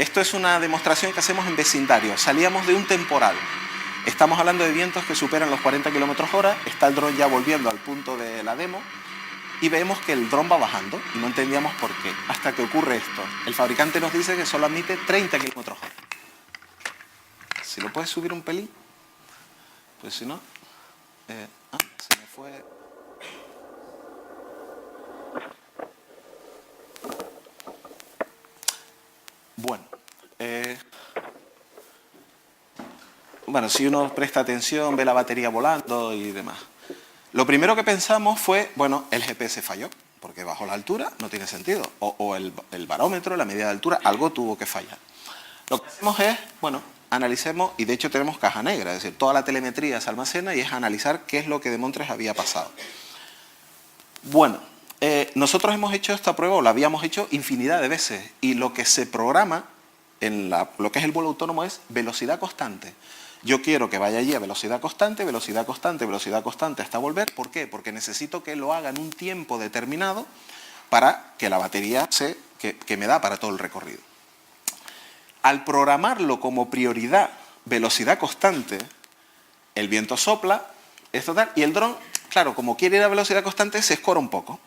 Esto es una demostración que hacemos en vecindario. Salíamos de un temporal. Estamos hablando de vientos que superan los 40 km/h. Está el dron ya volviendo al punto de la demo. Y vemos que el dron va bajando y no entendíamos por qué. Hasta que ocurre esto. El fabricante nos dice que solo admite 30 km/h. Si lo puedes subir un pelín. Pues si no... se me fue... Bueno, si uno presta atención, ve la batería volando y demás. Lo primero que pensamos fue, bueno, el GPS falló, porque bajo la altura no tiene sentido. O el barómetro, la medida de altura, algo tuvo que fallar. Lo que hacemos es, bueno, analicemos, y de hecho tenemos caja negra, es decir, toda la telemetría se almacena y es analizar qué es lo que de Montres había pasado. Bueno, nosotros hemos hecho esta prueba, o la habíamos hecho infinidad de veces, y lo que se programa en lo que es el vuelo autónomo es velocidad constante. Yo quiero que vaya allí a velocidad constante, velocidad constante, velocidad constante hasta volver. ¿Por qué? Porque necesito que lo haga en un tiempo determinado para que la batería que me da para todo el recorrido. Al programarlo como prioridad velocidad constante, el viento sopla, es total, y el dron, claro, como quiere ir a velocidad constante, se escora un poco.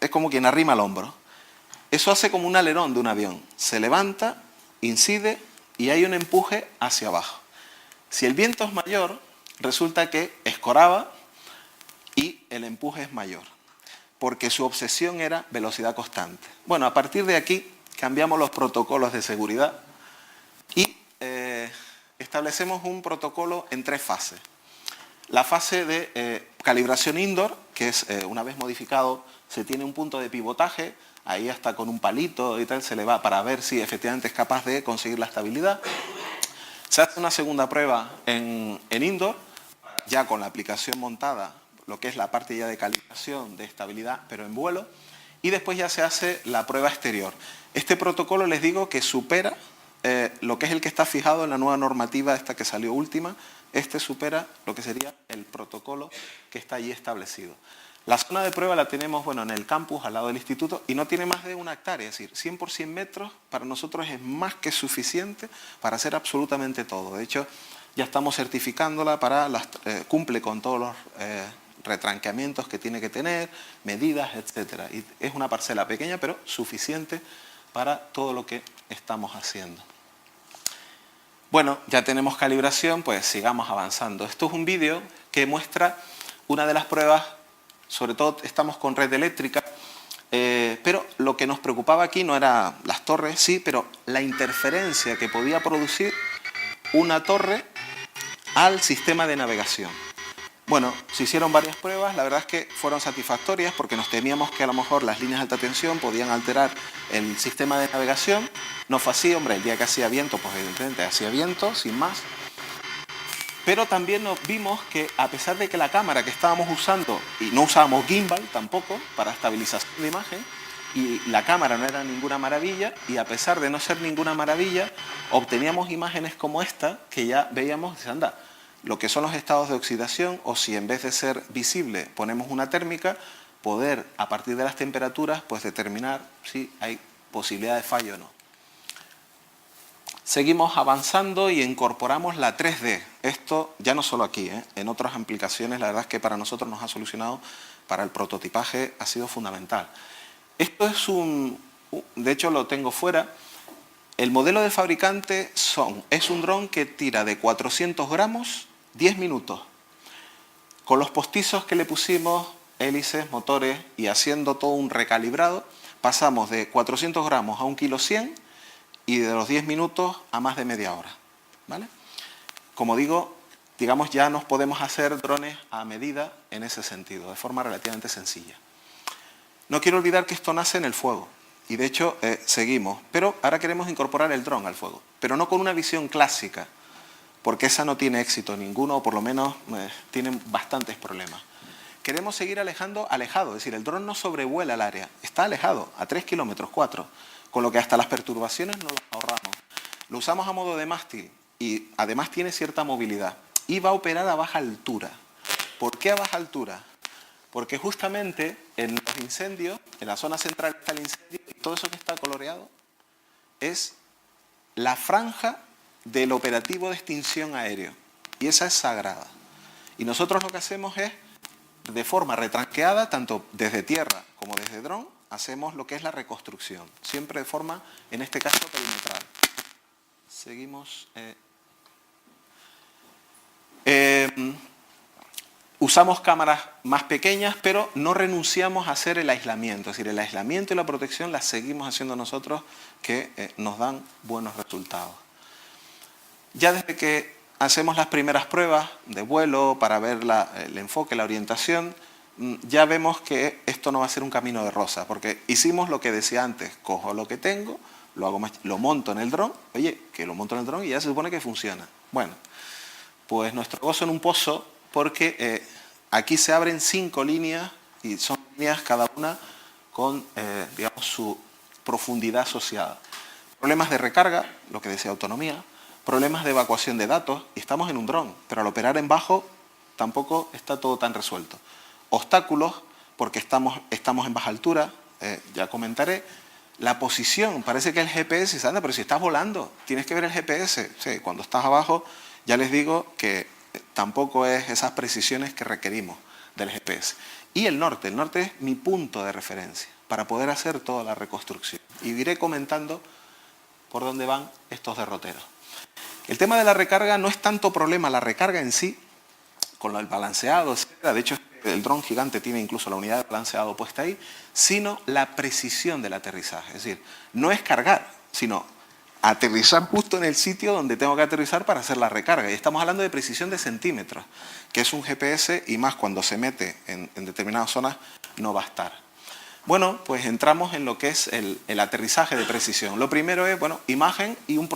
Es como quien arrima el hombro. Eso hace como un alerón de un avión. Se levanta, incide y hay un empuje hacia abajo. Si el viento es mayor, resulta que escoraba y el empuje es mayor, porque su obsesión era velocidad constante. Bueno, a partir de aquí cambiamos los protocolos de seguridad y establecemos un protocolo en 3 fases. La fase de calibración indoor, que es una vez modificado, se tiene un punto de pivotaje, ahí hasta con un palito y tal se le va para ver si efectivamente es capaz de conseguir la estabilidad. Se hace una segunda prueba en indoor, ya con la aplicación montada, lo que es la parte ya de calibración de estabilidad, pero en vuelo, y después ya se hace la prueba exterior. Este protocolo les digo que supera lo que es el que está fijado en la nueva normativa esta que salió última. Este supera lo que sería el protocolo que está allí establecido. La zona de prueba la tenemos, bueno, en el campus, al lado del instituto, y no tiene más de 1 hectárea, es decir, 100 por 100 metros para nosotros es más que suficiente para hacer absolutamente todo. De hecho, ya estamos certificándola cumple con todos los retranqueamientos que tiene que tener, medidas, etcétera. Y es una parcela pequeña, pero suficiente para todo lo que estamos haciendo. Bueno, ya tenemos calibración, pues sigamos avanzando. Esto es un vídeo que muestra una de las pruebas. Sobre todo estamos con red eléctrica, pero lo que nos preocupaba aquí no era las torres, sí, pero la interferencia que podía producir una torre al sistema de navegación. Bueno, se hicieron varias pruebas, la verdad es que fueron satisfactorias porque nos temíamos que a lo mejor las líneas de alta tensión podían alterar el sistema de navegación. No fue así, hombre, el día que hacía viento, pues evidentemente hacía viento, sin más. Pero también nos vimos que a pesar de que la cámara que estábamos usando, y no usábamos gimbal tampoco para estabilización de imagen, y la cámara no era ninguna maravilla, y a pesar de no ser ninguna maravilla, obteníamos imágenes como esta, que ya veíamos, anda, lo que son los estados de oxidación, o si en vez de ser visible ponemos una térmica, poder a partir de las temperaturas pues determinar si hay posibilidad de fallo o no. Seguimos avanzando y incorporamos la 3D. Esto ya no solo aquí, en otras aplicaciones la verdad es que para nosotros nos ha solucionado, para el prototipaje ha sido fundamental. Esto es de hecho lo tengo fuera, el modelo del fabricante es un dron que tira de 400 gramos 10 minutos. Con los postizos que le pusimos, hélices, motores y haciendo todo un recalibrado, pasamos de 400 gramos a 1,1 kg y de los 10 minutos a más de media hora, ¿vale? Como digo, digamos ya nos podemos hacer drones a medida en ese sentido, de forma relativamente sencilla. No quiero olvidar que esto nace en el fuego y de hecho seguimos, pero ahora queremos incorporar el dron al fuego, pero no con una visión clásica, porque esa no tiene éxito ninguno, o por lo menos tienen bastantes problemas. Queremos seguir alejado, es decir, el dron no sobrevuela el área, está alejado, a 3 kilómetros, 4, con lo que hasta las perturbaciones nos las ahorramos. Lo usamos a modo de mástil y además tiene cierta movilidad y va a operar a baja altura. ¿Por qué a baja altura? Porque justamente en los incendios, en la zona central está el incendio y todo eso que está coloreado es la franja del operativo de extinción aéreo. Y esa es sagrada. Y nosotros lo que hacemos es, de forma retranqueada, tanto desde tierra como desde dron, hacemos lo que es la reconstrucción. Siempre de forma, en este caso, perimetral. Seguimos. Usamos cámaras más pequeñas, pero no renunciamos a hacer el aislamiento. Es decir, el aislamiento y la protección las seguimos haciendo nosotros, que nos dan buenos resultados. Ya desde que hacemos las primeras pruebas de vuelo para ver el enfoque, la orientación, ya vemos que esto no va a ser un camino de rosa, porque hicimos lo que decía antes: cojo lo que tengo, lo monto en el dron, oye, que lo monto en el dron y ya se supone que funciona. Bueno, pues nuestro gozo en un pozo, porque aquí se abren 5 líneas, y son líneas cada una con, digamos, su profundidad asociada. Problemas de recarga, lo que decía autonomía, problemas de evacuación de datos, y estamos en un dron, pero al operar en bajo tampoco está todo tan resuelto. Obstáculos, porque estamos en baja altura, ya comentaré. La posición, parece que el GPS dice, anda, pero si estás volando, tienes que ver el GPS. Sí, cuando estás abajo, ya les digo que tampoco es esas precisiones que requerimos del GPS. Y el norte es mi punto de referencia para poder hacer toda la reconstrucción. Y iré comentando por dónde van estos derroteros. El tema de la recarga no es tanto problema la recarga en sí, con el balanceado, etc. De hecho, el dron gigante tiene incluso la unidad de balanceado puesta ahí, sino la precisión del aterrizaje. Es decir, no es cargar, sino aterrizar justo en el sitio donde tengo que aterrizar para hacer la recarga. Y estamos hablando de precisión de centímetros, que es un GPS, y más cuando se mete en determinadas zonas no va a estar. Bueno, pues entramos en lo que es el aterrizaje de precisión. Lo primero es, bueno, imagen y un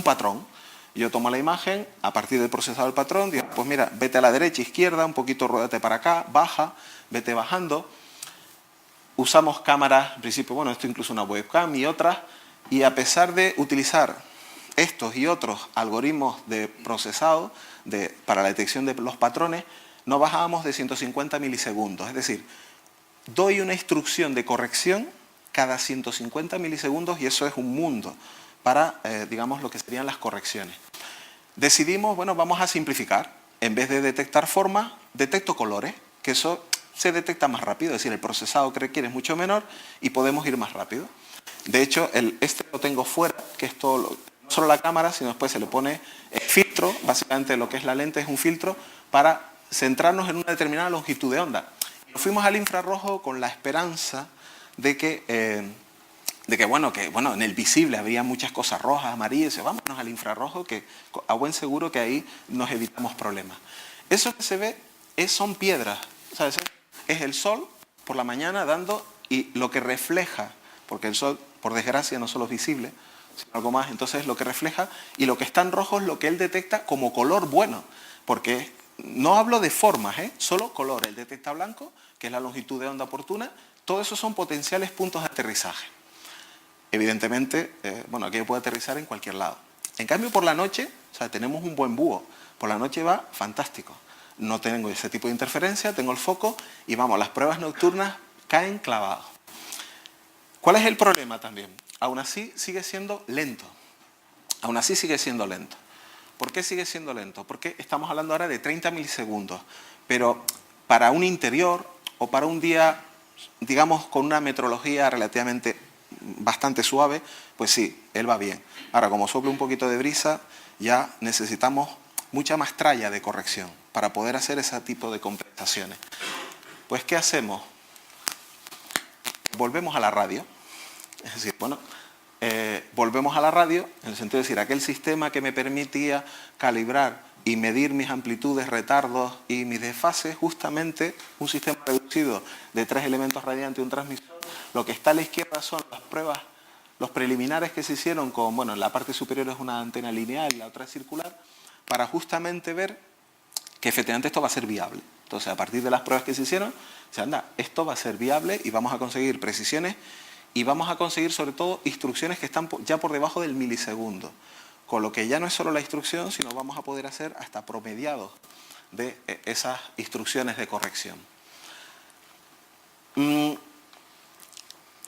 patrón. Yo tomo la imagen, a partir del procesado del patrón, digo, pues mira, vete a la derecha, izquierda, un poquito ruédate para acá, baja, vete bajando. Usamos cámaras, en principio, bueno, esto incluso una webcam y otras, y a pesar de utilizar estos y otros algoritmos de procesado para la detección de los patrones, no bajábamos de 150 milisegundos. Es decir, doy una instrucción de corrección cada 150 milisegundos, y eso es un mundo para, digamos, lo que serían las correcciones. Decidimos, bueno, vamos a simplificar. En vez de detectar formas, detecto colores, que eso se detecta más rápido. Es decir, el procesado que requiere es mucho menor y podemos ir más rápido. De hecho, este lo tengo fuera, que es todo, no solo la cámara, sino después se le pone el filtro. Básicamente lo que es la lente es un filtro para centrarnos en una determinada longitud de onda. Y nos fuimos al infrarrojo con la esperanza de que bueno, en el visible habría muchas cosas rojas, amarillas, y vámonos al infrarrojo, que a buen seguro que ahí nos evitamos problemas. Eso que se ve son piedras, ¿sabes? Es el sol por la mañana dando, y lo que refleja, porque el sol, por desgracia, no solo es visible, sino algo más, entonces lo que refleja, y lo que está en rojo es lo que él detecta como color bueno, porque no hablo de formas, solo color. Él detecta blanco, que es la longitud de onda oportuna. Todo eso son potenciales puntos de aterrizaje. Evidentemente, bueno, aquello puede aterrizar en cualquier lado. En cambio, por la noche, o sea, tenemos un buen búho. Por la noche va fantástico. No tengo ese tipo de interferencia, tengo el foco y vamos, las pruebas nocturnas caen clavados. ¿Cuál es el problema también? Aún así sigue siendo lento. Aún así sigue siendo lento. ¿Por qué sigue siendo lento? Porque estamos hablando ahora de 30 milisegundos. Pero para un interior o para un día, digamos, con una meteorología relativamente bastante suave, pues sí, él va bien. Ahora, como sople un poquito de brisa, ya necesitamos mucha más tralla de corrección para poder hacer ese tipo de compensaciones. Pues, ¿qué hacemos? Volvemos a la radio. Es decir, bueno, volvemos a la radio, en el sentido de decir, aquel sistema que me permitía calibrar y medir mis amplitudes, retardos y mis desfases, justamente un sistema reducido de 3 elementos radiantes y un transmisor. Lo que está a la izquierda son las pruebas, los preliminares que se hicieron con, bueno, en la parte superior es una antena lineal y la otra es circular, para justamente ver que efectivamente esto va a ser viable. Entonces, a partir de las pruebas que se hicieron, se anda, esto va a ser viable y vamos a conseguir precisiones y vamos a conseguir sobre todo instrucciones que están ya por debajo del milisegundo. Con lo que ya no es solo la instrucción, sino vamos a poder hacer hasta promediados de esas instrucciones de corrección.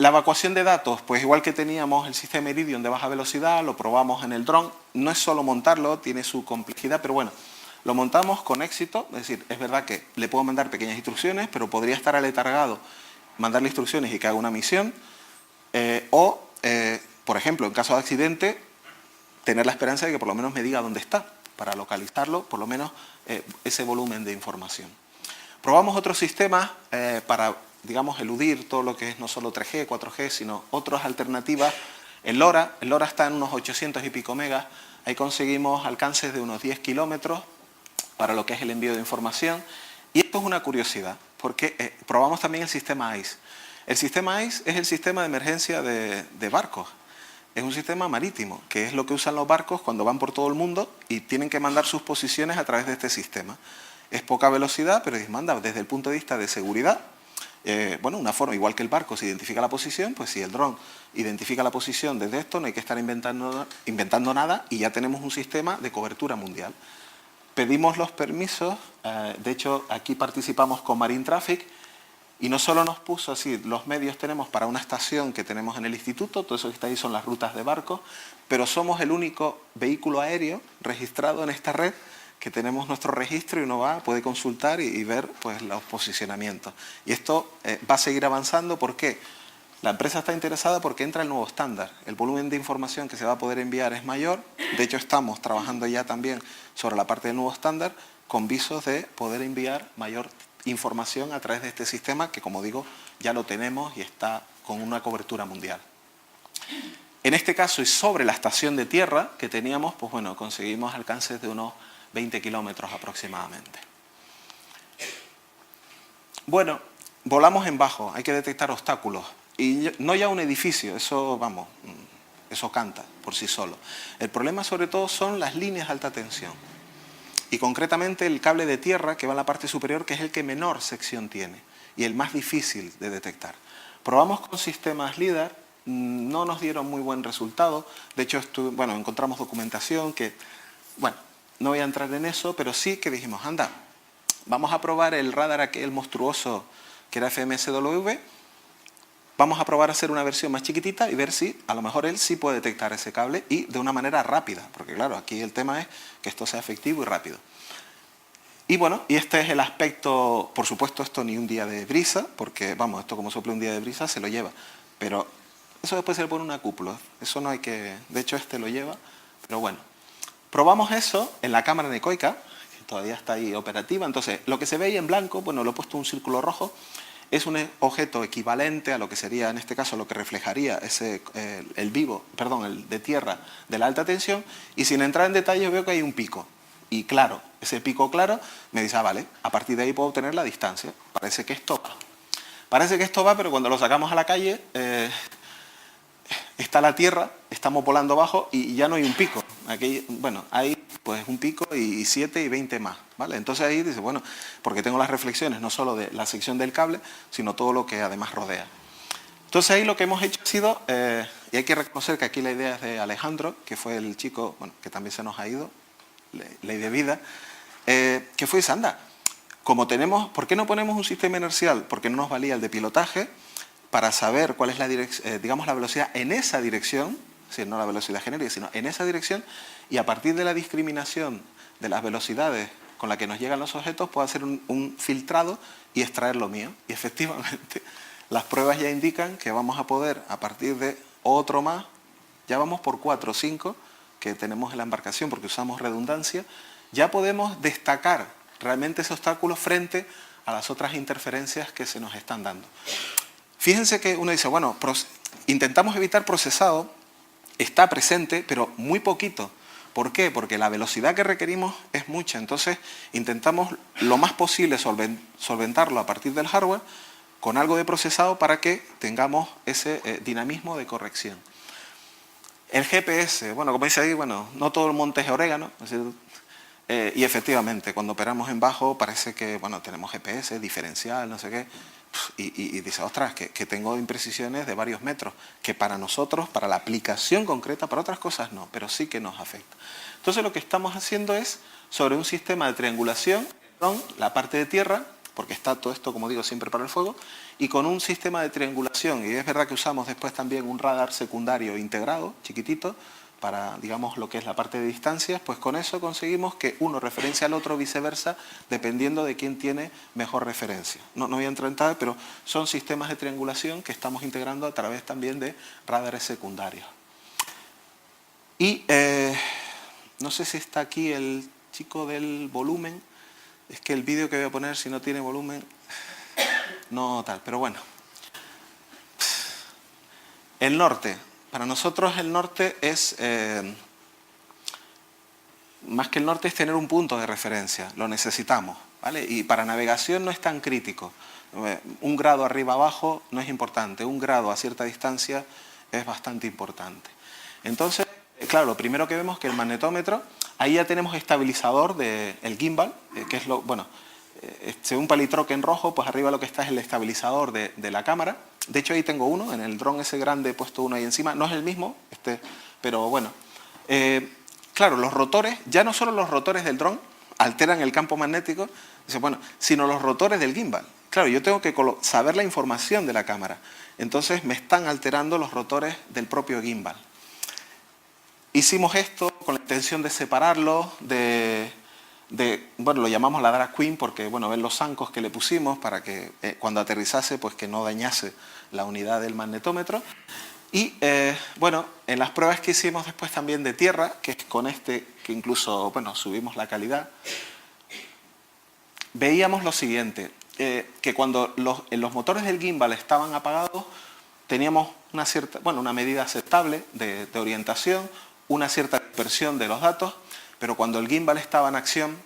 La evacuación de datos, pues igual que teníamos el sistema Iridium de baja velocidad, lo probamos en el dron. No es solo montarlo, tiene su complejidad, pero bueno, lo montamos con éxito. Es decir, es verdad que le puedo mandar pequeñas instrucciones, pero podría estar aletargado, mandarle instrucciones y que haga una misión. Por ejemplo, en caso de accidente, tener la esperanza de que por lo menos me diga dónde está, para localizarlo, por lo menos ese volumen de información. Probamos otros sistemas para, digamos, eludir todo lo que es no solo 3G, 4G, sino otras alternativas. El LoRa está en unos 800 y pico megas, ahí conseguimos alcances de unos 10 kilómetros para lo que es el envío de información. Y esto es una curiosidad, porque probamos también el sistema ICE. El sistema ICE es el sistema de emergencia de barcos. Es un sistema marítimo, que es lo que usan los barcos cuando van por todo el mundo y tienen que mandar sus posiciones a través de este sistema. Es poca velocidad, pero manda desde el punto de vista de seguridad. Bueno, una forma, igual que el barco se identifica la posición, pues si el dron identifica la posición desde esto, no hay que estar inventando nada y ya tenemos un sistema de cobertura mundial. Pedimos los permisos, de hecho aquí participamos con Marine Traffic y no solo nos puso así, los medios tenemos para una estación que tenemos en el instituto, todo eso que está ahí son las rutas de barcos, pero somos el único vehículo aéreo registrado en esta red que tenemos nuestro registro y uno va, puede consultar y ver pues, los posicionamientos. Y esto va a seguir avanzando, ¿por qué? La empresa está interesada porque entra el nuevo estándar. El volumen de información que se va a poder enviar es mayor. De hecho, estamos trabajando ya también sobre la parte del nuevo estándar con visos de poder enviar mayor información a través de este sistema que, como digo, ya lo tenemos y está con una cobertura mundial. En este caso, y sobre la estación de tierra que teníamos, pues bueno, conseguimos alcances de unos 20 kilómetros aproximadamente. Bueno, volamos en bajo, hay que detectar obstáculos. Y no ya un edificio, eso, vamos, eso canta por sí solo. El problema sobre todo son las líneas de alta tensión. Y concretamente el cable de tierra que va en la parte superior, que es el que menor sección tiene y el más difícil de detectar. Probamos con sistemas LIDAR, no nos dieron muy buen resultado. De hecho, bueno, encontramos documentación que, bueno, no voy a entrar en eso, pero sí que dijimos, anda, vamos a probar el radar aquel monstruoso que era FMSW, vamos a probar a hacer una versión más chiquitita y ver si a lo mejor él sí puede detectar ese cable y de una manera rápida, porque claro, aquí el tema es que esto sea efectivo y rápido. Y bueno, y este es el aspecto, por supuesto esto ni un día de brisa, porque vamos, esto como sople un día de brisa se lo lleva, pero eso después se le pone una cúpula, eso no hay que, de hecho este lo lleva, pero bueno. Probamos eso en la cámara anecoica, que todavía está ahí operativa, entonces lo que se ve ahí en blanco, bueno, lo he puesto un círculo rojo, es un objeto equivalente a lo que sería, en este caso, lo que reflejaría el de tierra de la alta tensión, y sin entrar en detalle veo que hay un pico. Y claro, ese pico claro me dice, vale, a partir de ahí puedo obtener la distancia. Parece que esto va. Parece que esto va, pero cuando lo sacamos a la calle, está la tierra, estamos volando abajo y ya no hay un pico. Aquí, bueno, hay pues un pico y 7 y 20 más, ¿vale? Entonces ahí dice, bueno, porque tengo las reflexiones no solo de la sección del cable, sino todo lo que además rodea. Entonces ahí lo que hemos hecho ha sido, y hay que reconocer que aquí la idea es de Alejandro, que fue el chico, bueno, que también se nos ha ido, ley de vida, que fue anda, como tenemos, ¿por qué no ponemos un sistema inercial? Porque no nos valía el de pilotaje, para saber cuál es la digamos, la velocidad en esa dirección, es decir, no la velocidad genérica, sino en esa dirección, y a partir de la discriminación de las velocidades con las que nos llegan los objetos, puedo hacer un filtrado y extraer lo mío. Y efectivamente, las pruebas ya indican que vamos a poder, a partir de otro más, ya vamos por 4 o 5 que tenemos en la embarcación, porque usamos redundancia, ya podemos destacar realmente ese obstáculo frente a las otras interferencias que se nos están dando. Fíjense que uno dice, bueno, intentamos evitar procesado, está presente, pero muy poquito. ¿Por qué? Porque la velocidad que requerimos es mucha. Entonces, intentamos lo más posible solventarlo a partir del hardware con algo de procesado para que tengamos ese dinamismo de corrección. El GPS, bueno, como dice ahí, bueno, no todo el monte es orégano. Es decir, y efectivamente, cuando operamos en bajo parece que, bueno, tenemos GPS, diferencial, no sé qué. Y dice, ostras, que tengo imprecisiones de varios metros, que para nosotros, para la aplicación concreta, para otras cosas no, pero sí que nos afecta. Entonces lo que estamos haciendo es, sobre un sistema de triangulación, con la parte de tierra, porque está todo esto, como digo, siempre para el fuego, y con un sistema de triangulación triangulación, y es verdad que usamos después también un radar secundario integrado, chiquitito, para, digamos, lo que es la parte de distancias, pues con eso conseguimos que uno referencia al otro, viceversa, dependiendo de quién tiene mejor referencia. No voy a entrar en detalle, pero son sistemas de triangulación que estamos integrando a través también de radares secundarios. Y no sé si está aquí el chico del volumen, es que el vídeo que voy a poner, si no tiene volumen, no tal, pero bueno. El norte. Para nosotros el norte es, más que el norte, es tener un punto de referencia, lo necesitamos, ¿vale? Y para navegación no es tan crítico. Un grado arriba abajo no es importante, un grado a cierta distancia es bastante importante. Entonces, claro, lo primero que vemos es que el magnetómetro, ahí ya tenemos estabilizador del gimbal, que es lo, bueno, según palitroque en rojo, pues arriba lo que está es el estabilizador de la cámara. De hecho, ahí tengo uno, en el dron ese grande he puesto uno ahí encima. No es el mismo, pero bueno. Claro, los rotores, ya no solo los rotores del dron alteran el campo magnético, sino los rotores del gimbal. Claro, yo tengo que saber la información de la cámara. Entonces me están alterando los rotores del propio gimbal. Hicimos esto con la intención de separarlo, bueno, lo llamamos la drag queen porque, bueno, ven los zancos que le pusimos para que cuando aterrizase, pues que no dañase la unidad del magnetómetro. Y, bueno, en las pruebas que hicimos después también de tierra, que es con que incluso, bueno, subimos la calidad, veíamos lo siguiente, que cuando los motores del gimbal estaban apagados, teníamos una medida aceptable de orientación, una cierta dispersión de los datos, pero cuando el gimbal estaba en acción,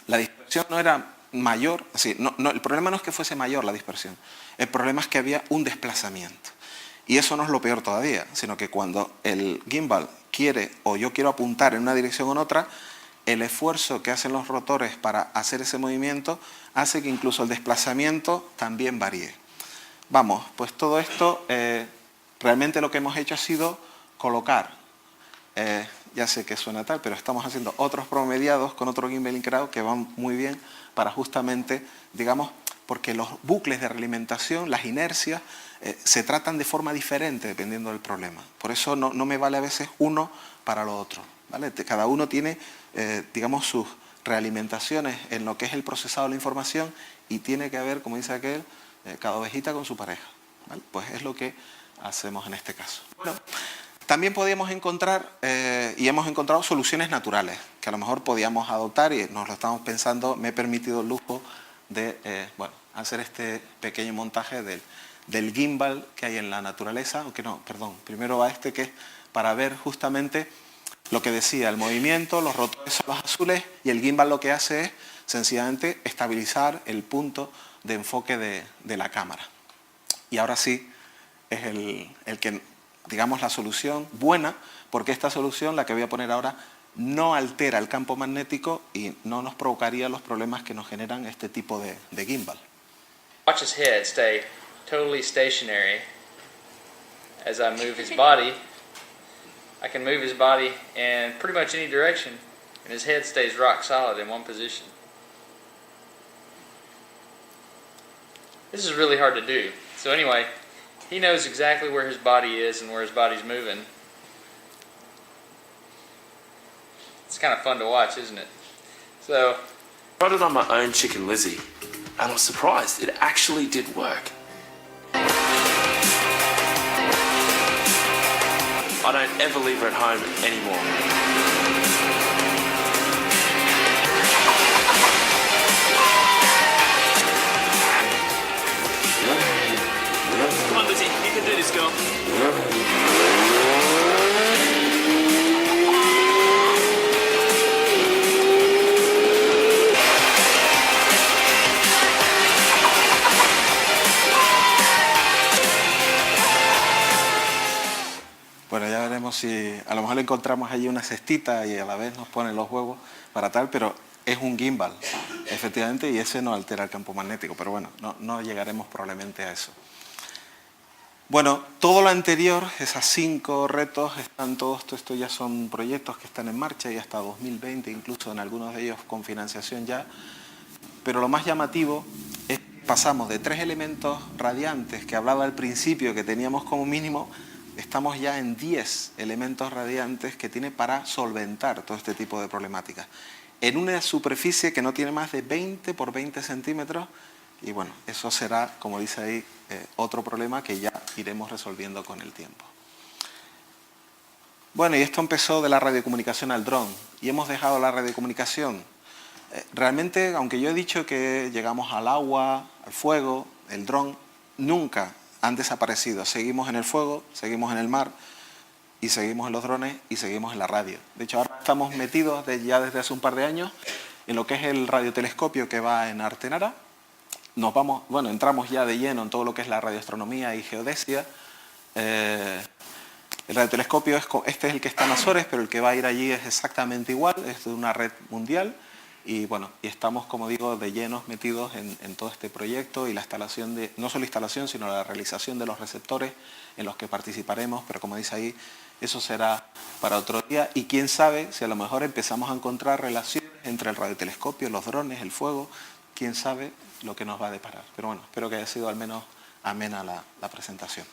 la dispersión no era mayor, el problema no es que fuese mayor la dispersión, el problema es que había un desplazamiento. Y eso no es lo peor todavía, sino que cuando el gimbal quiere o yo quiero apuntar en una dirección o en otra, el esfuerzo que hacen los rotores para hacer ese movimiento hace que incluso el desplazamiento también varíe. Vamos, pues todo esto, realmente lo que hemos hecho ha sido colocar, ya sé que suena tal, pero estamos haciendo otros promediados con otro gimbal integrado que van muy bien para justamente, digamos, porque los bucles de realimentación, las inercias, se tratan de forma diferente dependiendo del problema. Por eso no me vale a veces uno para lo otro, ¿vale? Cada uno tiene, digamos, sus realimentaciones en lo que es el procesado de la información y tiene que haber, como dice aquel, cada ovejita con su pareja, ¿vale? Pues es lo que hacemos en este caso. Bueno, también podíamos encontrar, y hemos encontrado soluciones naturales, que a lo mejor podíamos adoptar y nos lo estamos pensando. Me he permitido el lujo de, bueno, hacer este pequeño montaje del gimbal que hay en la naturaleza, aunque no, perdón, primero va que es para ver justamente lo que decía, el movimiento, los rotores son los azules y el gimbal lo que hace es sencillamente estabilizar el punto de enfoque de la cámara. Y ahora sí es el que, digamos, la solución buena, porque esta solución, la que voy a poner ahora, no altera el campo magnético y no nos provocaría los problemas que nos generan este tipo de gimbal. Watch his head stay totally stationary as I move his body. I can move his body in pretty much any direction and his head stays rock solid in one position. This is really hard to do. So anyway, he knows exactly where his body is and where his body's moving. It's kind of fun to watch, isn't it? So, I tried it on my own chicken Lizzie, and I was surprised. It actually did work. I don't ever leave her at home anymore. Come on, Lizzie, you can do this, girl. Bueno, ya veremos si a lo mejor le encontramos allí una cestita y a la vez nos pone los huevos para tal, pero es un gimbal, efectivamente, y ese no altera el campo magnético, pero bueno, no llegaremos probablemente a eso. Bueno, todo lo anterior, esas 5 retos, están todos, esto ya son proyectos que están en marcha y hasta 2020, incluso en algunos de ellos con financiación ya, pero lo más llamativo es que pasamos de 3 elementos radiantes que hablaba al principio que teníamos como mínimo, estamos ya en 10 elementos radiantes que tiene para solventar todo este tipo de problemáticas. En una superficie que no tiene más de 20 por 20 centímetros, y bueno, eso será, como dice ahí, otro problema que ya iremos resolviendo con el tiempo. Bueno, y esto empezó de la radiocomunicación al dron, y hemos dejado la radiocomunicación. Realmente, aunque yo he dicho que llegamos al agua, al fuego, el dron, nunca han desaparecido. Seguimos en el fuego, seguimos en el mar, y seguimos en los drones, y seguimos en la radio. De hecho, ahora estamos metidos ya desde hace un par de años en lo que es el radiotelescopio que va en Artenara. Entramos ya de lleno en todo lo que es la radioastronomía y geodesia. El radiotelescopio, este es el que está en Azores, pero el que va a ir allí es exactamente igual, es de una red mundial. Y bueno, y estamos, como digo, de llenos metidos en todo este proyecto y la instalación de, no solo instalación, sino la realización de los receptores en los que participaremos, pero como dice ahí, eso será para otro día. Y quién sabe si a lo mejor empezamos a encontrar relaciones entre el radiotelescopio, los drones, el fuego, quién sabe lo que nos va a deparar. Pero bueno, espero que haya sido al menos amena la presentación.